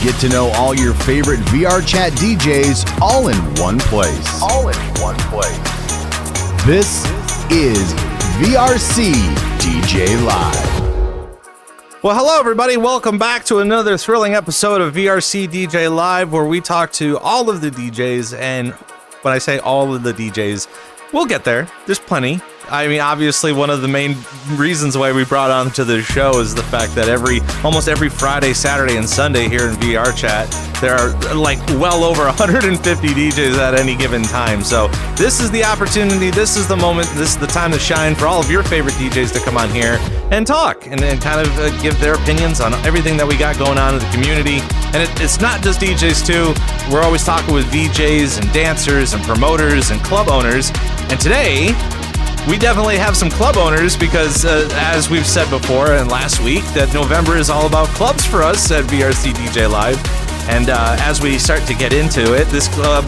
Get to know all your favorite VRChat DJs all in one place. This is VRC DJ Live. Well, hello, everybody. Welcome back to another thrilling episode of VRC DJ Live, where we talk to all of the DJs. And when I say all of the DJs, we'll get there. There's plenty. I mean, obviously, one of the main reasons why we brought on to the show is the fact that almost every Friday, Saturday, and Sunday here in VRChat, there are like well over 150 DJs at any given time. So this is the opportunity, this is the moment, this is the time to shine for all of your favorite DJs to come on here and talk and kind of give their opinions on everything that we got going on in the community. And it's not just DJs too. We're always talking with VJs and dancers and promoters and club owners. And today, we definitely have some club owners because, as we've said before and last week, that November is all about clubs for us at VRC DJ Live. And as we start to get into it, this club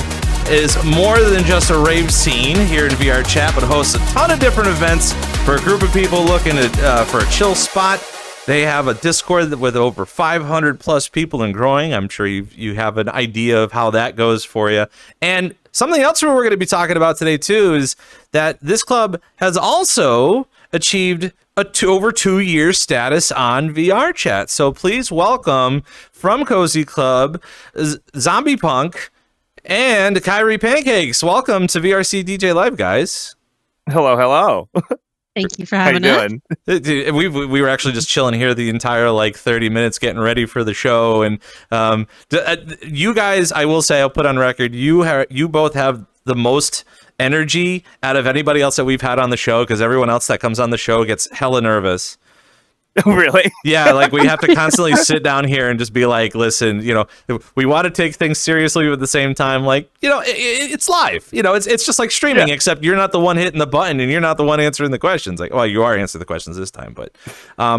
is more than just a rave scene here in VRChat, but hosts a ton of different events for a group of people looking for a chill spot. They have a Discord with over 500 plus people and growing. I'm sure you have an idea of how that goes for you. And something else we're going to be talking about today, too, is that this club has also achieved over 2-year status on VRChat. So please welcome from CozyClub, Zombie Punk and KairiPancakes. Welcome to VRC DJ Live, guys. Hello. Thank you for having us. We were actually just chilling here the entire 30 minutes getting ready for the show. And you guys, I will say, I'll put on record, you both have the most energy out of anybody else that we've had on the show, because everyone else that comes on the show gets hella nervous. Really? Yeah, we have to constantly sit down here and just be like, listen, we want to take things seriously, but at the same time, it's live. It's just like streaming, except you're not the one hitting the button and you're not the one answering the questions. Well, you are answering the questions this time, but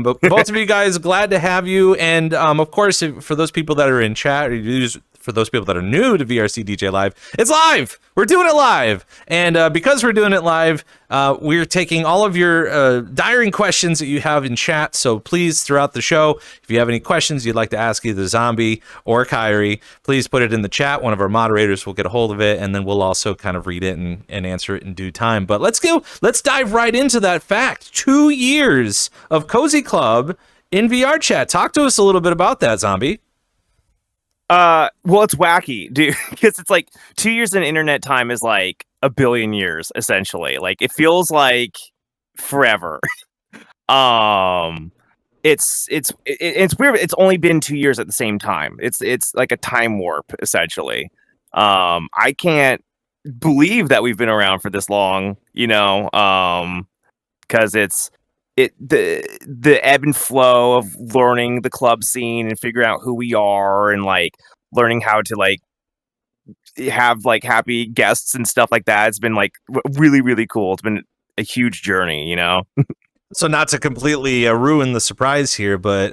both of you guys, glad to have you. And of course, for those people that are in chat, for those people that are new to VRC DJ Live, it's live. We're doing it live. And because we're doing it live, we're taking all of your diring questions that you have in chat. So please, throughout the show, if you have any questions you'd like to ask either Zombie or Kairi, please put it in the chat. One of our moderators will get a hold of it, and then we'll also kind of read it and answer it in due time. But let's dive right into that fact. 2 years of CozyClub in VRChat. Talk to us a little bit about that, Zombie. Well, it's wacky, dude, because it's 2 years in internet time is like a billion years, essentially. It feels like forever. It's weird. It's only been 2 years at the same time. It's like a time warp, essentially. I can't believe that we've been around for this long, because the ebb and flow of learning the club scene and figuring out who we are and learning how to have happy guests and stuff like that. It's been really, really cool. It's been a huge journey, So not to completely ruin the surprise here, but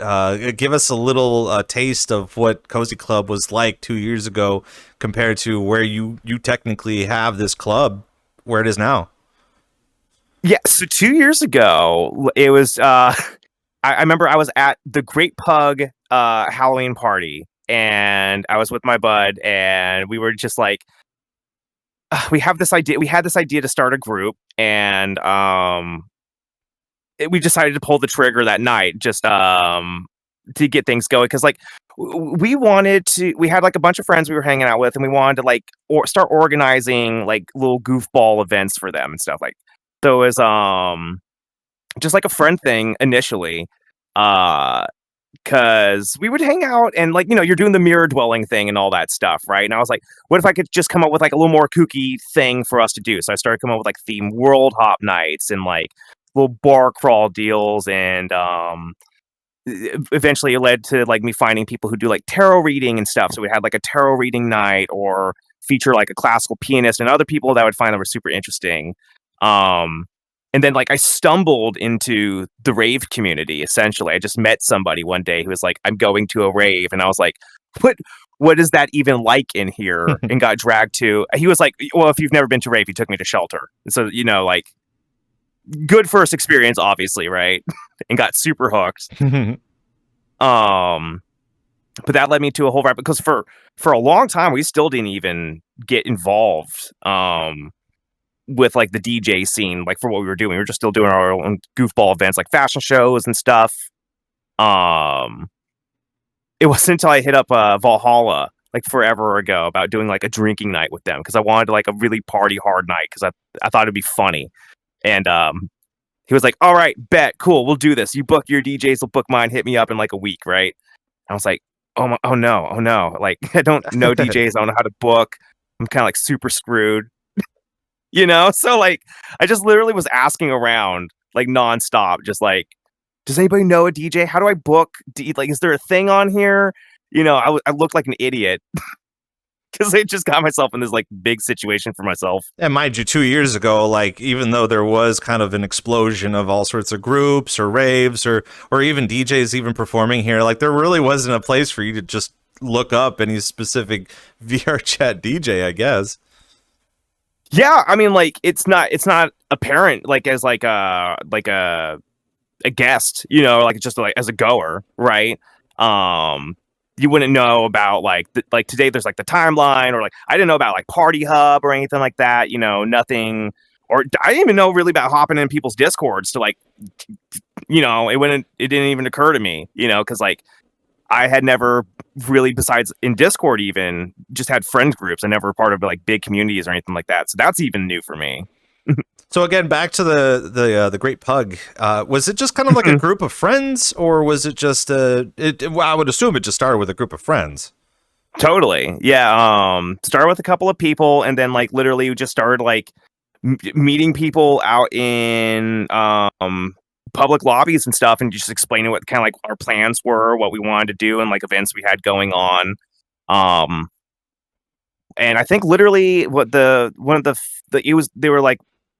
give us a little taste of what CozyClub was like 2 years ago compared to where you technically have this club, where it is now. Yeah, so 2 years ago, it was, I remember I was at the Great Pug Halloween party, and I was with my bud, and we were just we had this idea to start a group, and we decided to pull the trigger that night, just to get things going, because we had a bunch of friends we were hanging out with, and we wanted to start organizing little goofball events for them and stuff So it was just a friend thing initially, because we would hang out and you're doing the mirror dwelling thing and all that stuff, right? And I was like, what if I could just come up with a little more kooky thing for us to do? So I started coming up with themed world hop nights and little bar crawl deals, and eventually it led to me finding people who do tarot reading and stuff. So we had a tarot reading night, or feature a classical pianist and other people that I would find that were super interesting. And then I stumbled into the rave community. Essentially, I just met somebody one day who was like, I'm going to a rave. And I was like, what is that even like in here? And got dragged to, he was like, well, if you've never been to rave, he took me to Shelter. So, good first experience, obviously. Right. And got super hooked. but that led me to a whole variety, because for a long time we still didn't even get involved with like the DJ scene, like for what we were doing. We were just still doing our own goofball events like fashion shows and stuff. It wasn't until I hit up Valhalla like forever ago about doing like a drinking night with them, because I wanted like a really party hard night, because I thought it'd be funny. And he was like, all right, bet, cool, we'll do this. You book your DJs, we'll book mine, hit me up in like a week, right? I was like, oh no. Like, I don't know DJs, I don't know how to book. I'm kind of like super screwed. So like I just literally was asking around like nonstop, just like, does anybody know a DJ? How do I book? Like, is there a thing on here? I looked like an idiot because I just got myself in this like big situation for myself. And mind you, 2 years ago, like, even though there was kind of an explosion of all sorts of groups or raves or even DJs even performing here, like there really wasn't a place for you to just look up any specific VRChat DJ, I guess. Yeah, I mean, like it's not apparent like as like a guest, like just like as a goer, right? You wouldn't know about like like today there's like the timeline, or like I didn't know about like Party Hub or anything like that, nothing, or I didn't even know really about hopping in people's Discords to like, it didn't even occur to me, because like I had never really, besides in Discord even, just had friend groups. I never part of like big communities or anything like that. So that's even new for me. So again, back to the Great Pug. Was it just kind of like a group of friends, or was it just well, I would assume it just started with a group of friends. Totally, yeah. Started with a couple of people, and then like literally just started like meeting people out in public lobbies and stuff, and just explaining what kind of like our plans were, what we wanted to do, and like events we had going on. And I think literally what they were like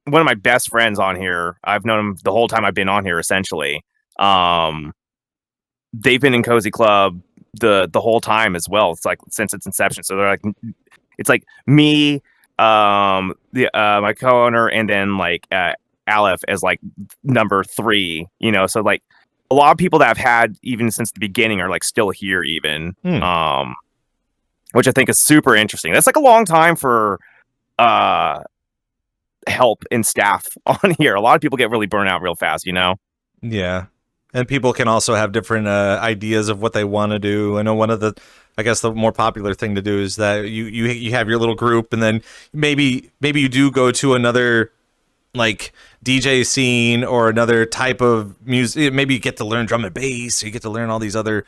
one of my best friends on here. I've known him the whole time I've been on here, essentially. They've been in Cozy Club the whole time as well. It's like since its inception. So they're like, it's like me, my co-owner, and then like Aleph as like number 3. So like a lot of people that I've had even since the beginning are like still here even. Which I think is super interesting. That's like a long time for help and staff on here. A lot of people get really burnt out real fast, Yeah. And people can also have different ideas of what they want to do. I know one of the more popular thing to do is that you have your little group, and then maybe you do go to another like DJ scene or another type of music. Maybe you get to learn drum and bass, so you get to learn all these other,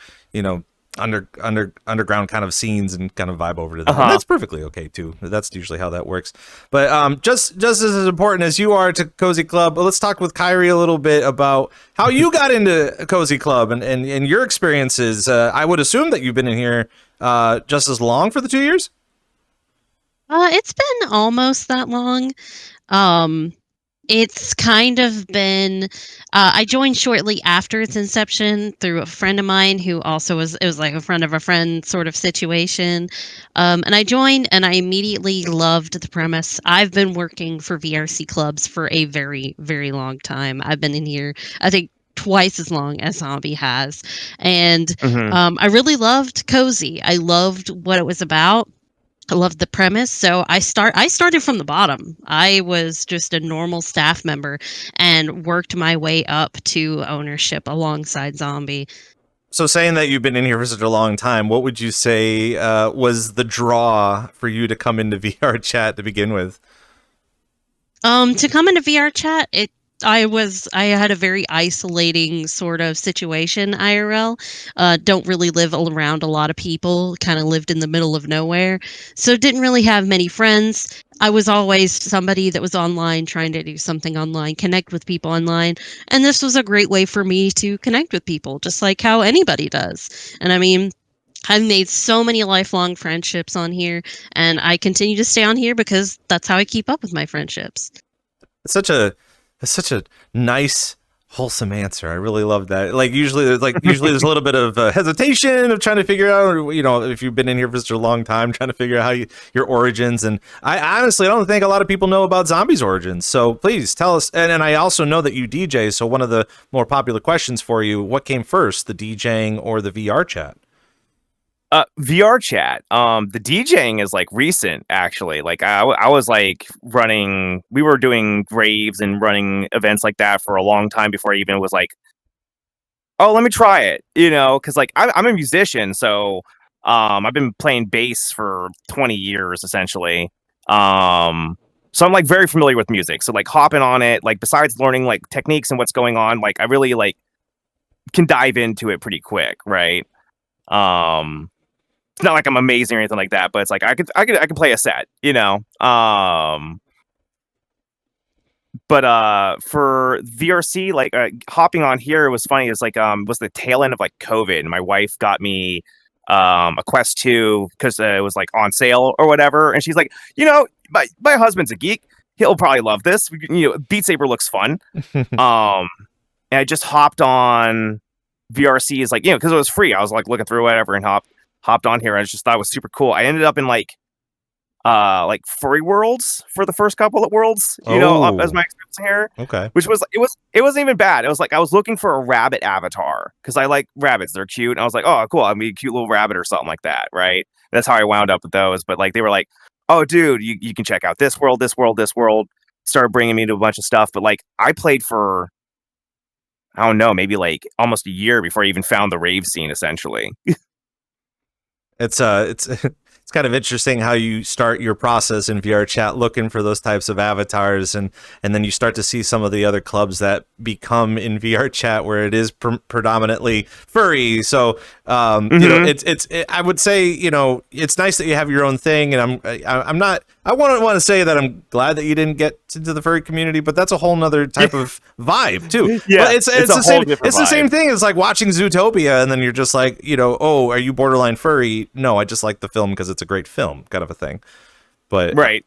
underground kind of scenes and kind of vibe over to that. And that's perfectly okay too. That's usually how that works. But just as important as you are to Cozy Club, let's talk with Kairi a little bit about how you got into Cozy Club and your experiences. I would assume that you've been in here just as long for the 2 years. It's been almost that long. It's kind of been, I joined shortly after its inception through a friend of mine who also it was like a friend of a friend sort of situation. And I joined and I immediately loved the premise. I've been working for VRC clubs for a very, very long time. I've been in here, I think, twice as long as Zombie has. And I really loved Cozy. I loved what it was about. I loved the premise. So I started from the bottom. I was just a normal staff member and worked my way up to ownership alongside Zombie. So saying that you've been in here for such a long time, what would you say was the draw for you to come into VRChat to begin with? To come into VRChat, I had a very isolating sort of situation, IRL. Don't really live around a lot of people, kind of lived in the middle of nowhere. So didn't really have many friends. I was always somebody that was online, trying to do something online, connect with people online. And this was a great way for me to connect with people, just like how anybody does. And I mean, I've made so many lifelong friendships on here, and I continue to stay on here because that's how I keep up with my friendships. It's such a nice, wholesome answer. I really love that. Like usually there's a little bit of hesitation of trying to figure out, if you've been in here for such a long time, trying to figure out how your origins. And I honestly don't think a lot of people know about Zombie's origins. So please tell us. And I also know that you DJ. So one of the more popular questions for you: what came first, the DJing or the VR chat? VRChat. The DJing is like recent, actually. Like I was like we were doing raves and running events like that for a long time before I even was like, oh, let me try it, because like I'm a musician, so I've been playing bass for 20 years essentially. So I'm like very familiar with music. So like hopping on it, like besides learning like techniques and what's going on, like I really like can dive into it pretty quick, right? It's not like I'm amazing or anything like that, but it's like I could play a set, But for VRC, like hopping on here, it was funny. It's like was the tail end of like COVID, and my wife got me a Quest 2 because it was like on sale or whatever, and she's like, my husband's a geek, he'll probably love this. Beat Saber looks fun. And I just hopped on VRC is like, because it was free. I was like looking through whatever and hopped on here. I just thought it was super cool. I ended up in like furry worlds for the first couple of worlds, up as my experience here. Okay. Which was it wasn't even bad. It was like I was looking for a rabbit avatar because I like rabbits. They're cute. And I was like, oh cool, I'll be a cute little rabbit or something like that, right? That's how I wound up with those. But like they were like, oh dude, you can check out this world. Started bringing me to a bunch of stuff. But like I played for, I don't know, maybe like almost a year before I even found the rave scene essentially. It's kind of interesting how you start your process in VRChat looking for those types of avatars, and then you start to see some of the other clubs that become in VRChat where it is predominantly furry. So I would say it's nice that you have your own thing, and I want to say that I'm glad that you didn't get into the furry community, but that's a whole nother type of vibe too. Yeah, but it's the same thing. It's like watching Zootopia, and then you're just like, oh, are you borderline furry? No, I just like the film because it's a great film, kind of a thing. But right.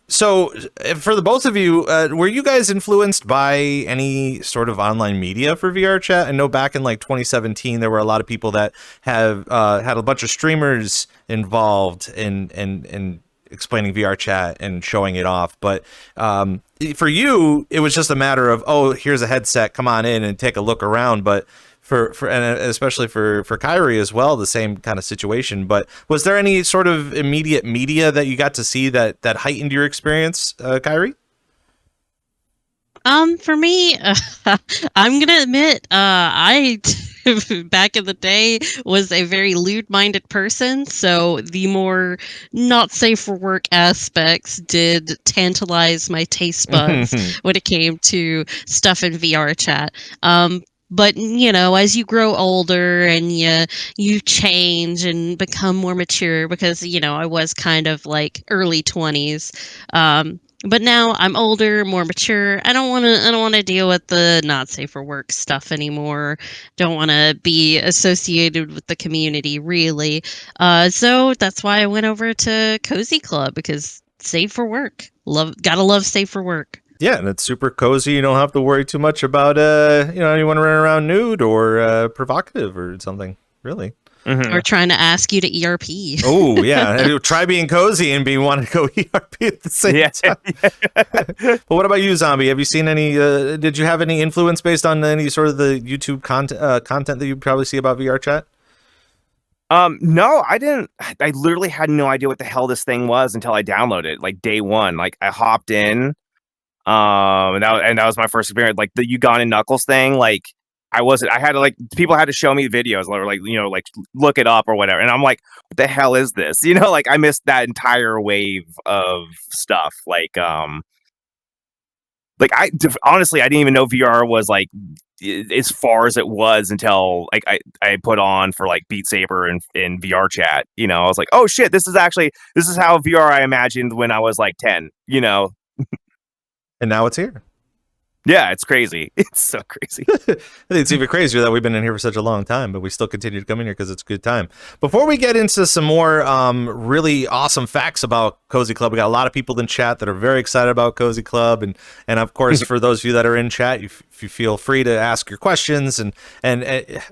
So for the both of you, were you guys influenced by any sort of online media for VRChat? I know back in like 2017, there were a lot of people that have had a bunch of streamers involved in explaining VRChat and showing it off. But for you, it was just a matter of, oh, here's a headset, come on in and take a look around. But and especially for Kairi as well, the same kind of situation. But was there any sort of immediate media that you got to see that heightened your experience, Kairi? For me, I'm gonna admit, I back in the day was a very lewd-minded person, so the more not safe for work aspects did tantalize my taste buds when it came to stuff in VRChat. But as you grow older and you change and become more mature, because I was kind of like early 20s. But now I'm older, more mature. I don't want to deal with the not safe for work stuff anymore. Don't want to be associated with the community really. So that's why I went over to CozyClub, because safe for work. Gotta love safe for work. Yeah, and it's super cozy. You don't have to worry too much about anyone running around nude or provocative or something, really. Mm-hmm. Or trying to ask you to ERP. Oh, yeah. Try being cozy and wanting to go ERP at the same time. But what about you, Zombie? Have you seen any, did you have any influence based on any sort of the YouTube content that you probably see about VRChat? No, I didn't. I literally had no idea what the hell this thing was until I downloaded it, like day one. Like I hopped in. And that was my first experience. Like the Ugandan Knuckles thing, like I had to like, people had to show me videos or like, like look it up or whatever. And I'm like, what the hell is this? Like I missed that entire wave of stuff. Like honestly, I didn't even know VR was like as far as it was until like I put on for like Beat Saber and in VRChat. I was like, oh shit, this is how VR I imagined when I was like 10, And now it's here. Yeah, it's crazy. It's so crazy. I think it's even crazier that we've been in here for such a long time, but we still continue to come in here because it's a good time. Before we get into some more really awesome facts about CozyClub, we got a lot of people in chat that are very excited about CozyClub, and of course, for those of you that are in chat, you feel free to ask your questions, and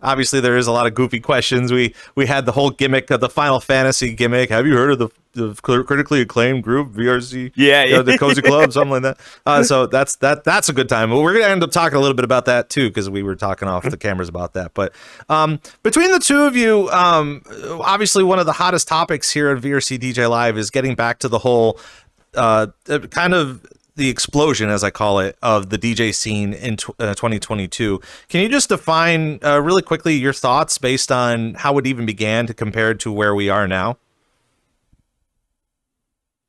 obviously there is a lot of goofy questions. We had the whole gimmick of the Final Fantasy gimmick. Have you heard of the the critically acclaimed group VRC. Yeah. The Cozy Club, something like that. So that's a good time. We're gonna end up talking a little bit about that too, because we were talking off the cameras about that. But between the two of you, obviously one of the hottest topics here at VRC DJ Live is getting back to the whole kind of the explosion, as I call it, of the DJ scene in 2022. Can you just define really quickly your thoughts based on how it even began to compare to where we are now?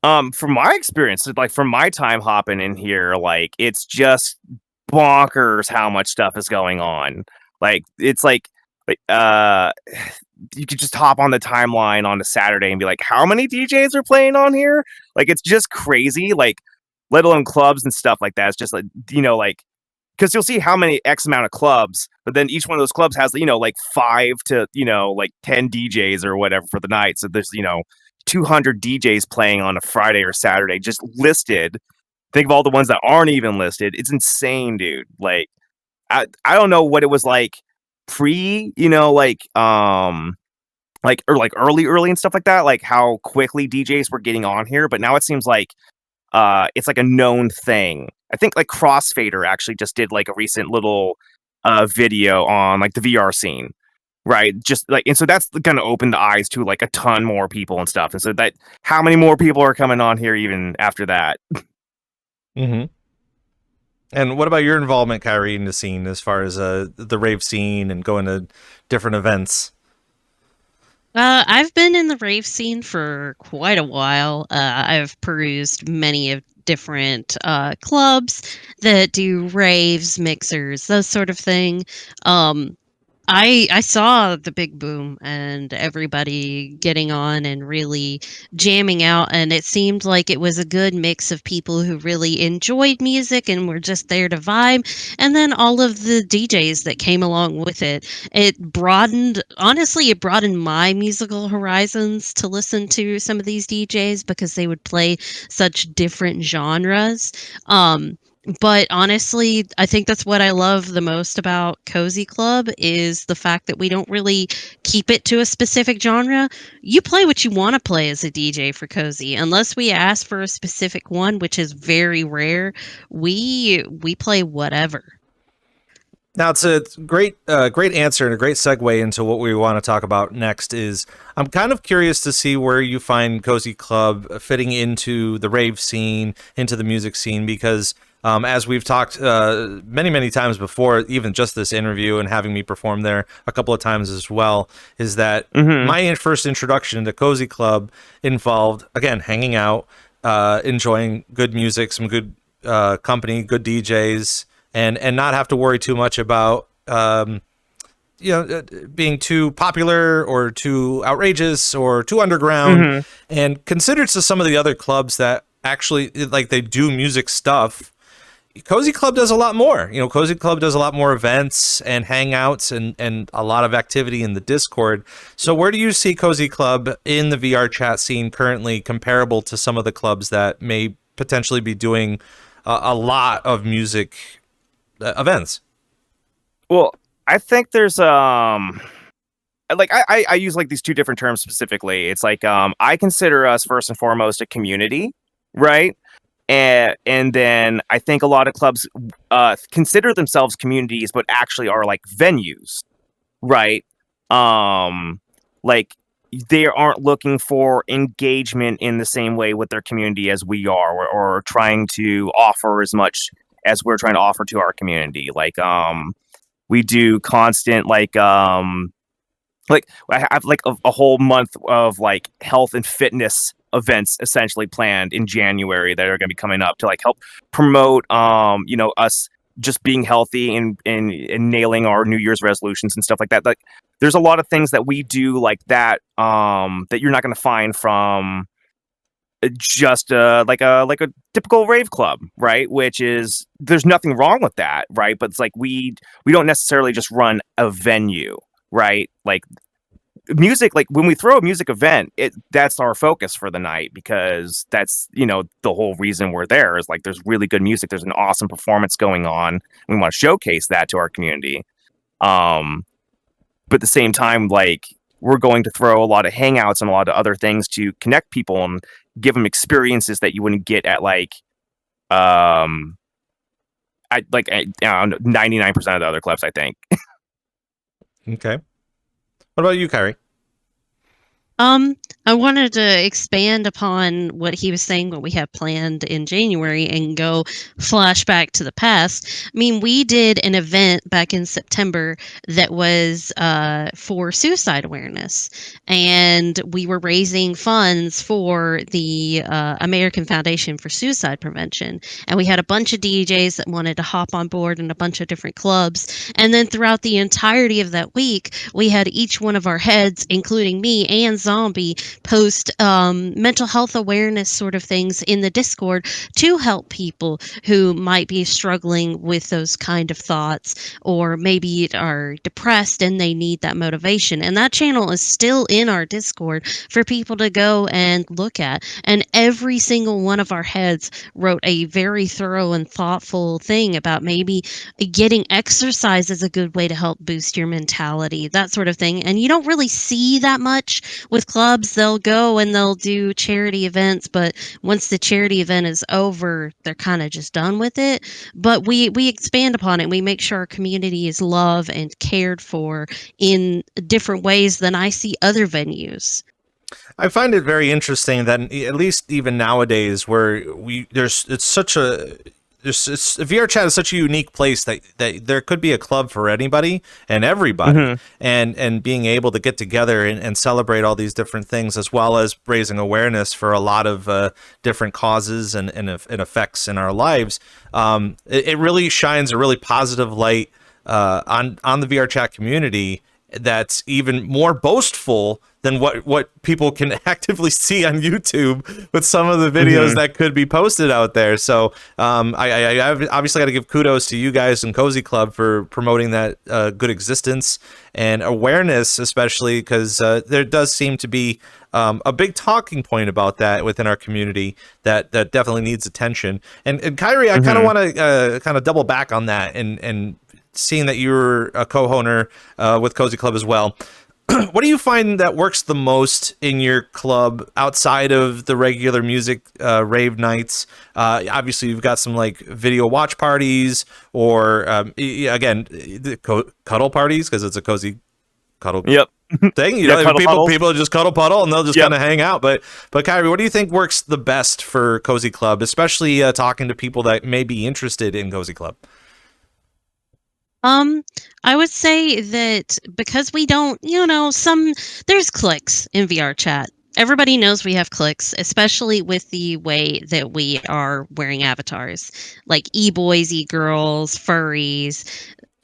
From my experience, like from my time hopping in here, like it's just bonkers how much stuff is going on. Like it's like you could just hop on the timeline on a Saturday and be like, how many DJs are playing on here? Like it's just crazy. Like let alone clubs and stuff like that. It's just like, you know, like because you'll see how many X amount of clubs, but then each one of those clubs has, you know, like 5 to, you know, like 10 DJs or whatever for the night. So there's, you know, 200 DJs playing on a Friday or Saturday just listed. Think of all the ones that aren't even listed. It's insane, dude. Like I don't know what it was like pre, you know, like or like early and stuff like that, like how quickly DJs were getting on here, but now it seems like it's like a known thing. I think like Crossfader actually just did like a recent little video on like the VR scene. Right, just like, and so that's gonna open the eyes to like a ton more people and stuff, and so that how many more people are coming on here even after that? Mm-hmm. And what about your involvement, Kairi, in the scene as far as the rave scene and going to different events? I've been in the rave scene for quite a while. I've perused many of different clubs that do raves, mixers, those sort of thing. I saw the big boom and everybody getting on and really jamming out, and it seemed like it was a good mix of people who really enjoyed music and were just there to vibe, and then all of the DJs that came along with it. It broadened, honestly, it broadened my musical horizons to listen to some of these DJs because they would play such different genres. But honestly, I think that's what I love the most about Cozy Club is the fact that we don't really keep it to a specific genre. You play what you want to play as a DJ for Cozy. Unless we ask for a specific one, which is very rare, we play whatever. Now, it's a great answer and a great segue into what we want to talk about next. Is I'm kind of curious to see where you find Cozy Club fitting into the rave scene, into the music scene, because as we've talked many times before, even just this interview and having me perform there a couple of times as well, is that my first introduction to Cozy Club involved, again, hanging out, enjoying good music, some good company, good DJs, and not have to worry too much about being too popular or too outrageous or too underground. And considered to some of the other clubs that actually like they do music stuff, Cozy Club does a lot more. You know, Cozy Club does a lot more events and hangouts and a lot of activity in the Discord. So where do you see Cozy Club in the VR chat scene currently comparable to some of the clubs that may potentially be doing a lot of music events? Well, I think there's like I use like these two different terms specifically. It's like I consider us first and foremost a community, right? And then I think a lot of clubs consider themselves communities, but actually are like venues, right? Like they aren't looking for engagement in the same way with their community as we are, or trying to offer as much as we're trying to offer to our community. Like we do constant like I have like a whole month of like health and fitness events essentially planned in January that are going to be coming up to like help promote us just being healthy and nailing our New Year's resolutions and stuff like that. Like there's a lot of things that we do like that that you're not going to find from just like a typical rave club, right? Which is, there's nothing wrong with that, right? But it's like we don't necessarily just run a venue, right? Like music, like when we throw a music event, that's our focus for the night, because that's, you know, the whole reason we're there is like there's really good music, there's an awesome performance going on, we want to showcase that to our community. But at the same time, like we're going to throw a lot of hangouts and a lot of other things to connect people and give them experiences that you wouldn't get at like 99% of the other clubs, I think. Okay. What about you, Kairi? I wanted to expand upon what he was saying, what we have planned in January, and go flashback to the past. I mean, we did an event back in September that was for suicide awareness, and we were raising funds for the American Foundation for Suicide Prevention. And we had a bunch of DJs that wanted to hop on board in a bunch of different clubs. And then throughout the entirety of that week, we had each one of our heads, including me and Zombie, post mental health awareness sort of things in the Discord to help people who might be struggling with those kind of thoughts, or maybe are depressed and they need that motivation. And that channel is still in our Discord for people to go and look at. And every single one of our heads wrote a very thorough and thoughtful thing about maybe getting exercise is a good way to help boost your mentality, that sort of thing. And you don't really see that much with clubs. They'll go and they'll do charity events, but once the charity event is over, they're kind of just done with it. But we expand upon it. We make sure our community is loved and cared for in different ways than I see other venues. I find it very interesting that at least even nowadays, where VRChat is such a unique place that there could be a club for anybody and everybody, and being able to get together and celebrate all these different things, as well as raising awareness for a lot of different causes and effects in our lives. It really shines a really positive light on the VRChat community that's even more boastful than what people can actively see on YouTube with some of the videos that could be posted out there. So I obviously got to give kudos to you guys and CozyClub for promoting that good existence and awareness, especially because there does seem to be a big talking point about that within our community that definitely needs attention. And Kairi, I kind of want to kind of double back on that, and seeing that you're a co-owner with CozyClub as well. What do you find that works the most in your club outside of the regular music rave nights? Obviously, you've got some like video watch parties, or again, cuddle parties, because it's a cozy cuddle thing. You know, people just cuddle puddle and they'll just kind of hang out. But Kairi, what do you think works the best for CozyClub, especially talking to people that may be interested in CozyClub? I would say that because we don't, there's cliques in VRChat. Everybody knows we have cliques, especially with the way that we are wearing avatars, like e-boys, e-girls, furries,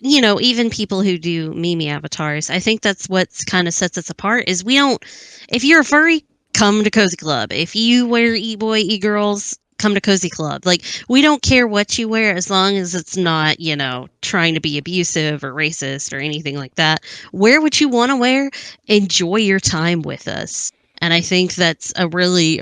even people who do meme avatars. I think that's what's kind of sets us apart is if you're a furry, come to CozyClub. If you wear e-boy, e-girls, come to CozyClub. Like, we don't care what you wear as long as it's not, trying to be abusive or racist or anything like that. Wear what you want to wear. Enjoy your time with us. And I think that's a really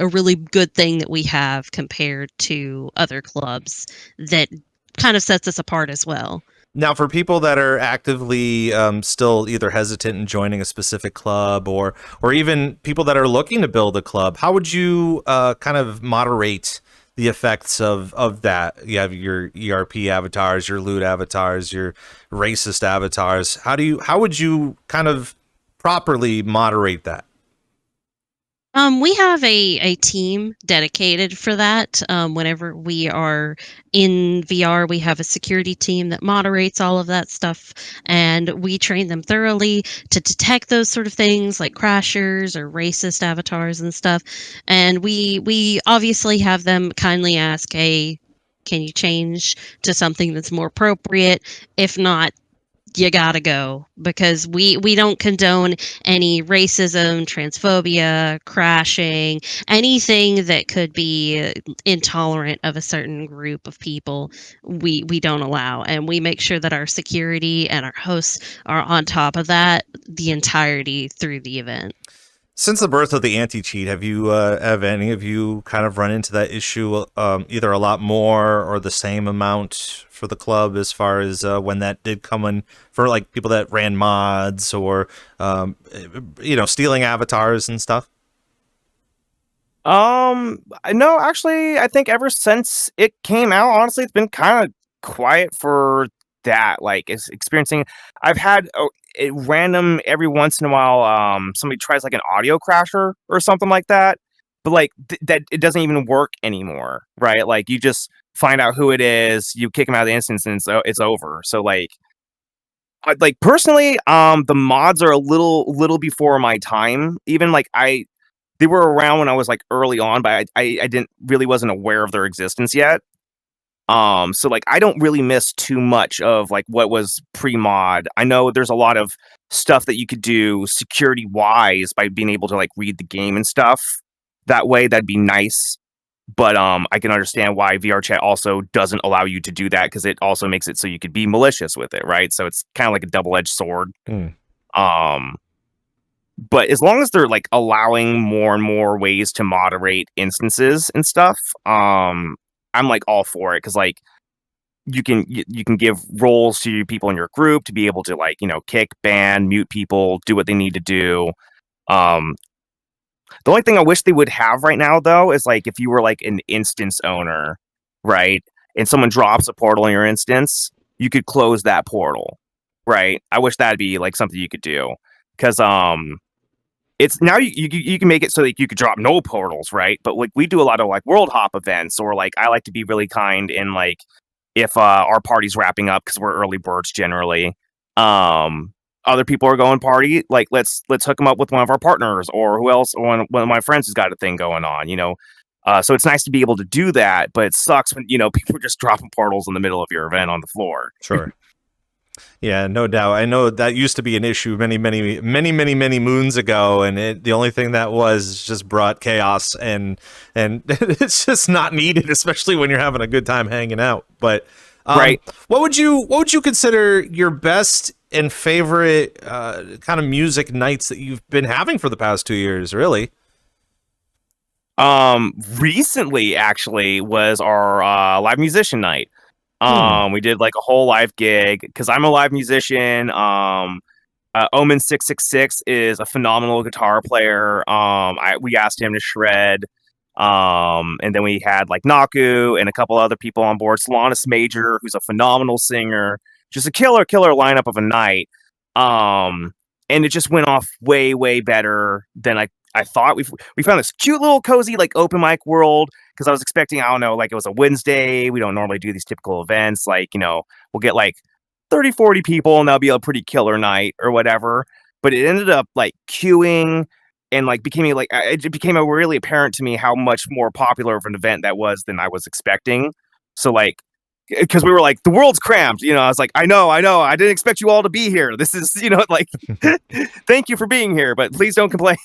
good thing that we have compared to other clubs that kind of sets us apart as well. Now, for people that are actively still either hesitant in joining a specific club, or even people that are looking to build a club, how would you kind of moderate the effects of that? You have your ERP avatars, your loot avatars, your racist avatars. How would you kind of properly moderate that? We have a team dedicated for that. Whenever we are in VR, we have a security team that moderates all of that stuff, and we train them thoroughly to detect those sort of things like crashers or racist avatars and stuff. And we obviously have them kindly ask, hey, can you change to something that's more appropriate? If not, you gotta go, because we don't condone any racism, transphobia, crashing, anything that could be intolerant of a certain group of people. We don't allow, and we make sure that our security and our hosts are on top of that the entirety through the event. Since the birth of the anti-cheat, have any of you kind of run into that issue either a lot more or the same amount for the club as far as when that did come in for like people that ran mods or stealing avatars and stuff? No, actually, I think ever since it came out, honestly, it's been kind of quiet for that. Like, it's experiencing. I've had a random every once in a while. Somebody tries like an audio crasher or something like that, but like that it doesn't even work anymore, right? Like, you just find out who it is, you kick them out of the instance, and it's over. So like. Like personally, the mods are a little before my time. Even like they were around when I was like early on, but I wasn't aware of their existence yet. So like I don't really miss too much of like what was pre-mod. I know there's a lot of stuff that you could do security wise by being able to like read the game and stuff. That way, that'd be nice. But I can understand why VRChat also doesn't allow you to do that, because it also makes it so you could be malicious with it, right? So it's kind of like a double-edged sword. But as long as they're like allowing more and more ways to moderate instances and stuff, I'm like all for it, because like you can give roles to people in your group to be able to like kick, ban, mute people, do what they need to do. The only thing I wish they would have right now, though, is like if you were like an instance owner, right, and someone drops a portal in your instance, you could close that portal, right? I wish that'd be like something you could do, because it's now you can make it so that you could drop no portals, right? But like we do a lot of like world hop events, or like I like to be really kind in like if our party's wrapping up, because we're early birds generally. Other people are going party, like let's hook them up with one of our partners or who else, or one of my friends who's got a thing going on, so it's nice to be able to do that, but it sucks when people are just dropping portals in the middle of your event on the floor. Sure. Yeah, no doubt. I know that used to be an issue many moons ago, and the only thing that was just brought chaos, and it's just not needed, especially when you're having a good time hanging out. But right, what would you consider your best and favorite kind of music nights that you've been having for the past 2 years, really? Recently actually was our live musician night. We did like a whole live gig, because I'm a live musician. Omen 666 is a phenomenal guitar player. We asked him to shred. And then we had like Naku and a couple other people on board. Solanas Major, who's a phenomenal singer. Just a killer lineup of a night. And it just went off way better than I thought. We found this cute little cozy like open mic world, because I was expecting, I don't know, like it was a Wednesday. We don't normally do these typical events. Like, we'll get like 30, 40 people and that'll be a pretty killer night or whatever. But it ended up like queuing, and like it became really apparent to me how much more popular of an event that was than I was expecting. So like, because we were like, the world's cramped, I was like, I know, I didn't expect you all to be here. This is, like, thank you for being here, but please don't complain.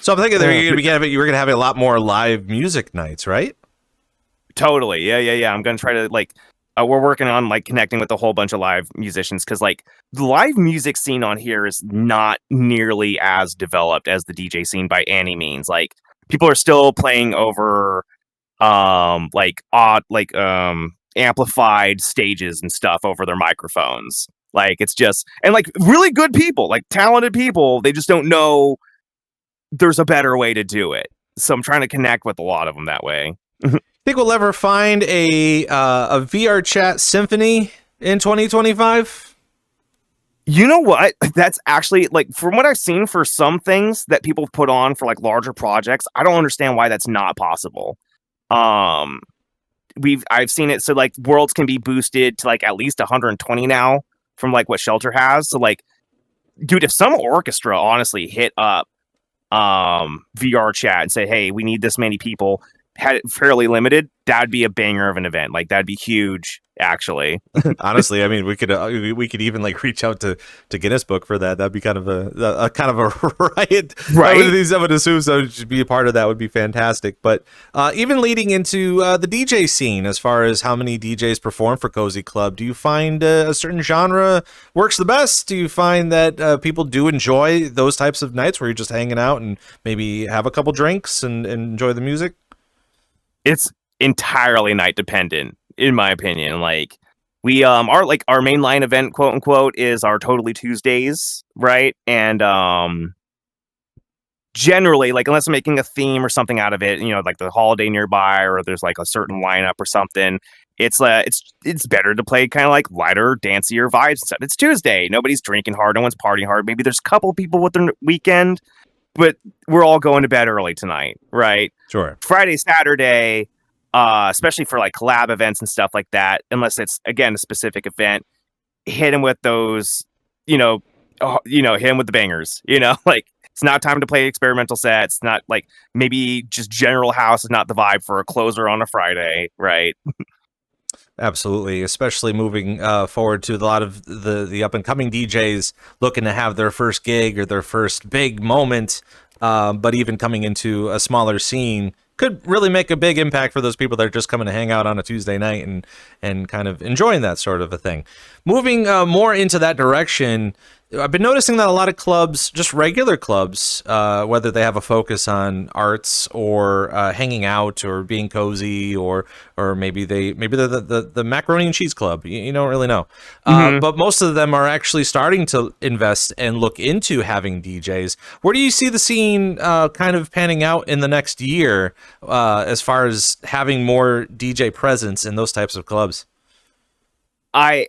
So I'm thinking you were gonna have a lot more live music nights, right? Totally, yeah. I'm gonna try to like, we're working on like connecting with a whole bunch of live musicians, because like the live music scene on here is not nearly as developed as the DJ scene by any means. Like people are still playing over amplified stages and stuff over their microphones. Like it's just, and like really good people, like talented people, they just don't know there's a better way to do it. So I'm trying to connect with a lot of them that way. Think we'll ever find a VRChat symphony in 2025? You know what? That's actually, like, from what I've seen for some things that people put on for like larger projects, I don't understand why that's not possible. I've seen it, so like worlds can be boosted to like at least 120 now from like what Shelter has. So like, dude, if some orchestra honestly hit up VRChat and say, hey, we need this many people, had it fairly limited, that'd be a banger of an event. Like that'd be huge, actually. Honestly, I mean, we could even like reach out to Guinness Book for that. That'd be kind of a kind of a riot, right? I would assume so. To be a part of that would be fantastic. But even leading into the DJ scene, as far as how many DJs perform for Cozy Club, do you find a certain genre works the best? Do you find that people do enjoy those types of nights where you're just hanging out and maybe have a couple drinks and enjoy the music? It's entirely night dependent, in my opinion. Like we our mainline event, quote unquote, is our Totally Tuesdays, right? And generally, like unless I'm making a theme or something out of it, like the holiday nearby or there's like a certain lineup or something, it's better to play kind of like lighter, dancier vibes and stuff. It's Tuesday, nobody's drinking hard, no one's partying hard. Maybe there's a couple people with their weekend, but we're all going to bed early tonight, right? Sure. Friday, Saturday, especially for like collab events and stuff like that, unless it's again a specific event, hit him with those, hit him with the bangers. Like it's not time to play experimental sets. Not like maybe just general house is not the vibe for a closer on a Friday, right? Absolutely, especially moving forward to a lot of the up and coming DJs looking to have their first gig or their first big moment, but even coming into a smaller scene could really make a big impact for those people that are just coming to hang out on a Tuesday night and kind of enjoying that sort of a thing. Moving more into that direction, I've been noticing that a lot of clubs, just regular clubs, whether they have a focus on arts or hanging out or being cozy, or maybe they're the macaroni and cheese club. You don't really know, but most of them are actually starting to invest and look into having DJs. Where do you see the scene kind of panning out in the next year as far as having more DJ presence in those types of clubs? I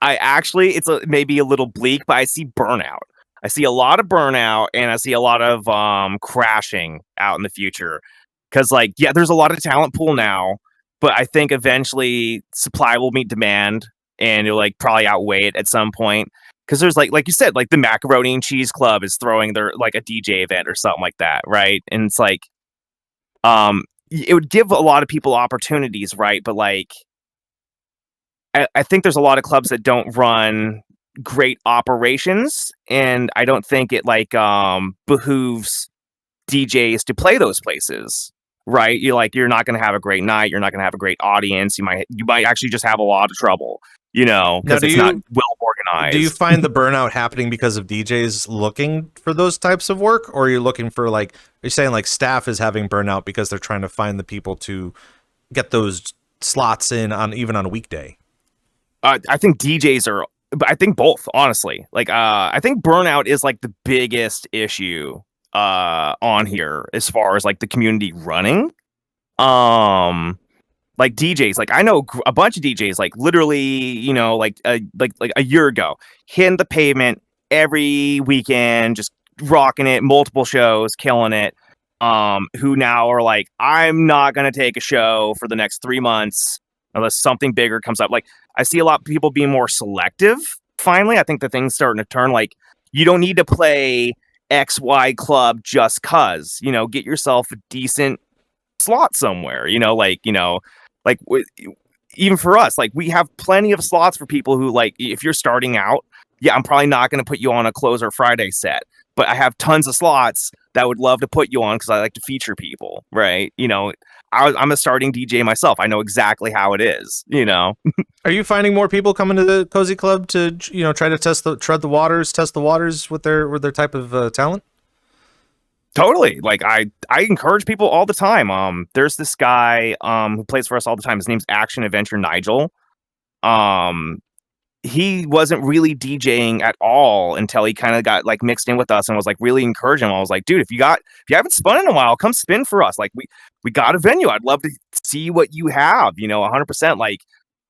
actually, it's maybe a little bleak, but I see burnout. I see a lot of burnout, and I see a lot of crashing out in the future. Because, like, yeah, there's a lot of talent pool now, but I think eventually supply will meet demand, and it'll like probably outweigh it at some point. Because there's like you said, like the Macaroni and Cheese Club is throwing their like a DJ event or something like that, right? And it's like, it would give a lot of people opportunities, right? But like, I think there's a lot of clubs that don't run great operations, and I don't think it like behooves DJs to play those places, right? You're not going to have a great night, you're not going to have a great audience. You might actually just have a lot of trouble, because it's not well organized. Do you find the burnout happening because of DJs looking for those types of work, or are you looking for you're saying like staff is having burnout because they're trying to find the people to get those slots in even on a weekday? I think DJs are, I think both, honestly. Like, I think burnout is like the biggest issue on here as far as like the community running. Like DJs, like I know a bunch of DJs, like literally, like a year ago, hitting the pavement every weekend, just rocking it, multiple shows, killing it. Who now are like, I'm not gonna take a show for the next 3 months unless something bigger comes up. Like, I see a lot of people being more selective. Finally, I think the thing's starting to turn. Like, you don't need to play XY club just cause. Get yourself a decent slot somewhere. Even for us, like we have plenty of slots for people who like. If you're starting out, yeah, I'm probably not going to put you on a closer Friday set, but I have tons of slots that I would love to put you on because I like to feature people, right? I'm a starting DJ myself. I know exactly how it is, Are you finding more people coming to the Cozy Club to, try to test the waters with their type of talent? Totally. Like I encourage people all the time. There's this guy who plays for us all the time. His name's Action Adventure Nigel. He wasn't really DJing at all until he kind of got like mixed in with us and was like really encouraging him. I was like, dude, if you haven't spun in a while, come spin for us. Like we got a venue. I'd love to see what you have, 100%. Like,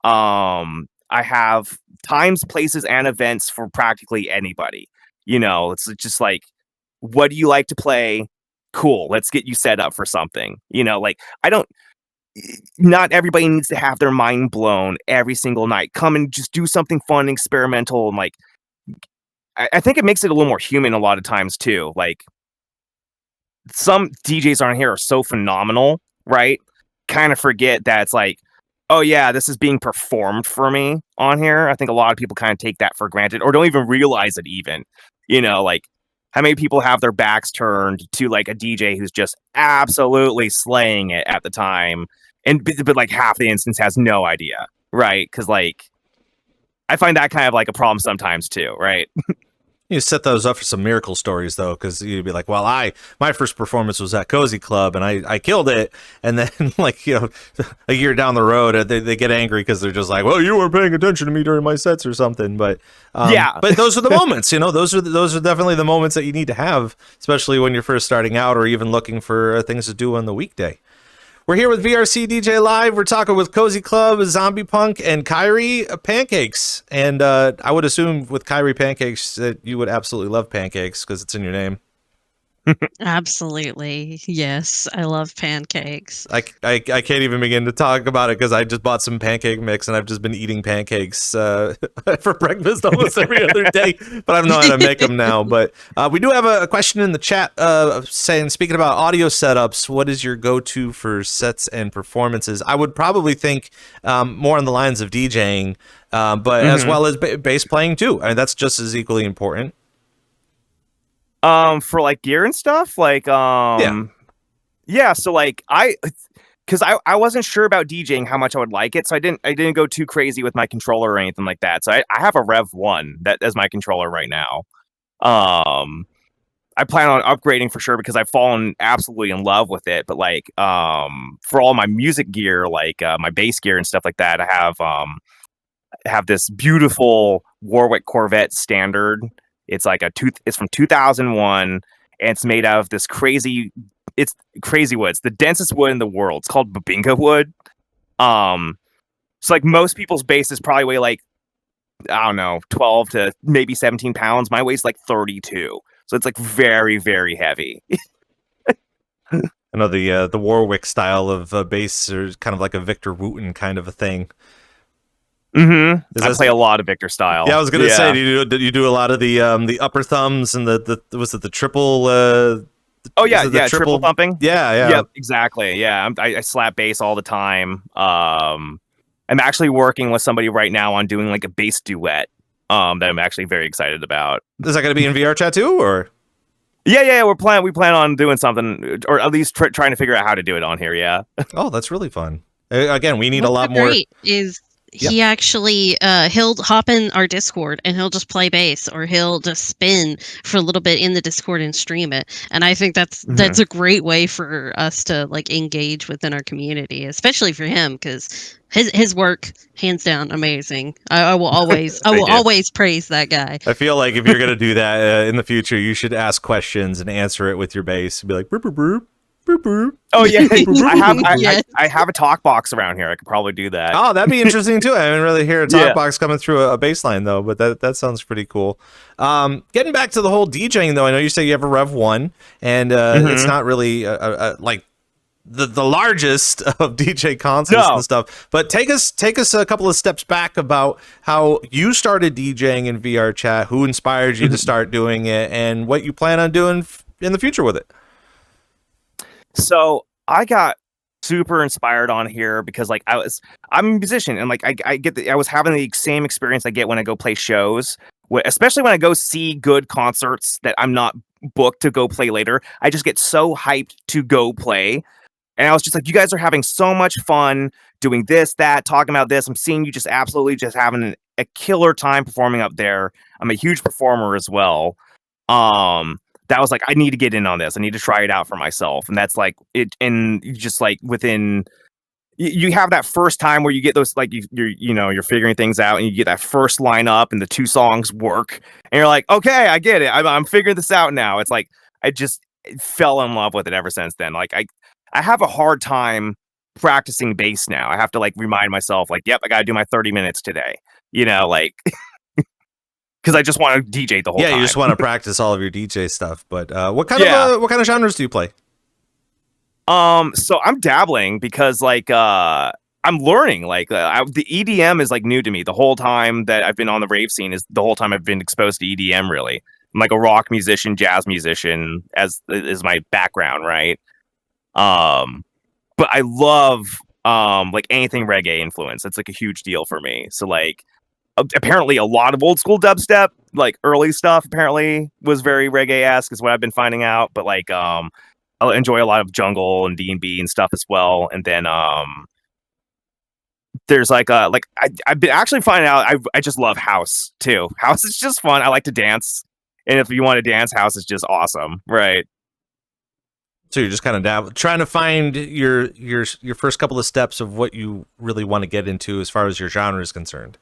I have times, places, and events for practically anybody. It's just like, what do you like to play? Cool. Let's get you set up for something. Not everybody needs to have their mind blown every single night. Come and just do something fun, experimental, and like, I think it makes it a little more human a lot of times too. Like, some DJs on here are so phenomenal, right? kind of forget that it's like, oh yeah, this is being performed for me on here. I think a lot of people kind of take that for granted or don't even realize it even. You know, like how many people have their backs turned to like a DJ who's just absolutely slaying it at the time, and but like half the instance has no idea, right? Because like I find that kind of like a problem sometimes too, right? You set those up for some miracle stories, though, because you'd be like, well, my first performance was at CozyClub, and I killed it. And then, like, you know, a year down the road, they get angry because they're just like, well, you weren't paying attention to me during my sets or something. But yeah, but those are the moments, you know, those are definitely the moments that you need to have, especially when you're first starting out or even looking for things to do on the weekday. We're here with VRC DJ Live. We're talking with CozyClub, ZombiePunk, and KairiPancakes. And I would assume with KairiPancakes that you would absolutely love pancakes because it's in your name. Absolutely. Yes, I love pancakes. I can't even begin to talk about it because I just bought some pancake mix and I've just been eating pancakes for breakfast almost every other day. But I know how to make them now. But we do have a question in the chat saying, speaking about audio setups, what is your go-to for sets and performances? I would probably think more on the lines of DJing, but as well as bass playing too. I mean, that's just as equally important. For like gear and stuff, like yeah, so like because I wasn't sure about DJing how much I would like it, so I didn't go too crazy with my controller or anything like that. So I have a Rev 1 that as my controller right now. I plan on upgrading for sure because I've fallen absolutely in love with it. But like for all my music gear, like my bass gear and stuff like that, I have this beautiful Warwick Corvette Standard. It's like it's from 2001, and it's made out of this crazy wood. It's the densest wood in the world. It's called Babinga wood. So like most people's basses probably weigh like, I don't know, 12 to maybe 17 pounds. My weight's like 32. So it's like very, very heavy. I know the Warwick style of bass is kind of like a Victor Wooten kind of a thing. I play a lot of Victor style. Yeah, I was gonna say, do you do a lot of the upper thumbs and the was it the triple? Triple thumping. Yeah. Yep, exactly. Yeah, I slap bass all the time. I'm actually working with somebody right now on doing like a bass duet. That I'm actually very excited about. Is that gonna be in VRChat too, or? Yeah. We plan on doing something, or at least trying to figure out how to do it on here. Yeah. Oh, that's really fun. Again, we need a lot more. He actually he'll hop in our Discord and he'll just play bass, or he'll just spin for a little bit in the Discord and stream it. And I think that's a great way for us to like engage within our community, especially for him, because his work, hands down, amazing. I will always always praise that guy. I feel like if you're gonna do that in the future, you should ask questions and answer it with your bass. Be like, boop, boop, boop. Boop, boop. Oh yeah, I have a talk box around here. I could probably do that. Oh, that'd be interesting too. I haven't really heard a talk box coming through a bass line though, but that sounds pretty cool. Getting back to the whole DJing though, I know you say you have a Rev 1, and it's not really like the largest of DJ consoles and stuff. But take us a couple of steps back about how you started DJing in VRChat, who inspired you to start doing it, and what you plan on doing in the future with it. So I got super inspired on here because like I'm a musician, and like I was having the same experience I get when I go play shows, especially when I go see good concerts that I'm not booked to go play later. I just get so hyped to go play. And I was just like, you guys are having so much fun doing this, that, talking about this. I'm seeing you just absolutely just having a killer time performing up there. I'm a huge performer as well. That was like, I need to get in on this. I need to try it out for myself. And that's like it. And just like within, you have that first time where you get those, like you're figuring things out, and you get that first line up and the two songs work, and you're like, okay, I get it. I'm figuring this out now. It's like, I just fell in love with it ever since then. Like I have a hard time practicing bass now. I have to like remind myself like, yep, I got to do my 30 minutes today, like, because I just want to DJ the whole time. Yeah, you just want to practice all of your DJ stuff. But what kind of genres do you play? So I'm dabbling because like I'm learning. Like the EDM is like new to me. The whole time that I've been on the rave scene is the whole time I've been exposed to EDM. Really, I'm like a rock musician, jazz musician, as is my background, right? but I love like anything reggae influence. That's like a huge deal for me. So like apparently a lot of old school dubstep, like early stuff apparently was very reggae-esque is what I've been finding out. But like I enjoy a lot of jungle and D&B and stuff as well. And then there's like I've been actually finding out I just love house too. House is just fun. I like to dance. And if you want to dance, house is just awesome, right? So you're just kind of trying to find your first couple of steps of what you really want to get into as far as your genre is concerned.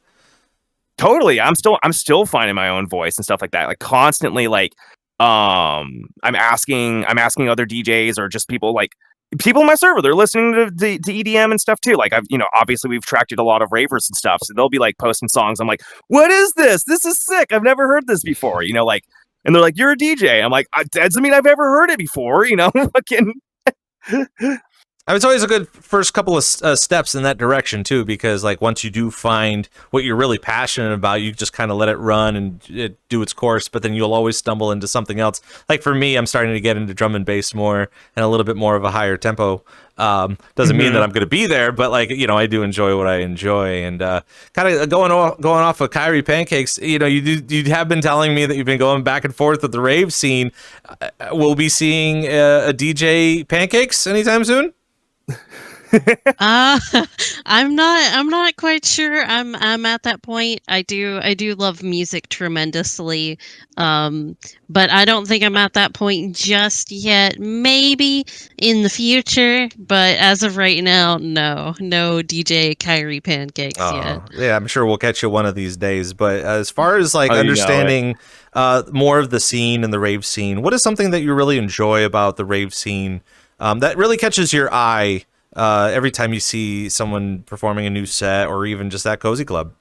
Totally. I'm still finding my own voice and stuff like that. Like constantly like I'm asking other DJs or just people in my server, they're listening to EDM and stuff too. Like I've, obviously we've attracted a lot of ravers and stuff. So they'll be like posting songs. I'm like, what is this? This is sick. I've never heard this before, like, and they're like, you're a DJ. I'm like, that doesn't mean I've ever heard it before, fucking. It's always a good first couple of steps in that direction too, because like once you do find what you're really passionate about, you just kind of let it run and do its course. But then you'll always stumble into something else. Like for me, I'm starting to get into drum and bass more and a little bit more of a higher tempo. Doesn't mean that I'm going to be there, but like I do enjoy what I enjoy. And kind of going off of KairiPancakes, you have been telling me that you've been going back and forth with the rave scene. We'll be seeing a DJ Pancakes anytime soon. I'm not quite sure. I'm at that point. I do love music tremendously. But I don't think I'm at that point just yet. Maybe in the future, but as of right now, no DJ KairiPancakes yet. Yeah, I'm sure we'll catch you one of these days. But as far as like understanding more of the scene and the rave scene, what is something that you really enjoy about the rave scene that really catches your eye every time you see someone performing a new set or even just that Cozy Club?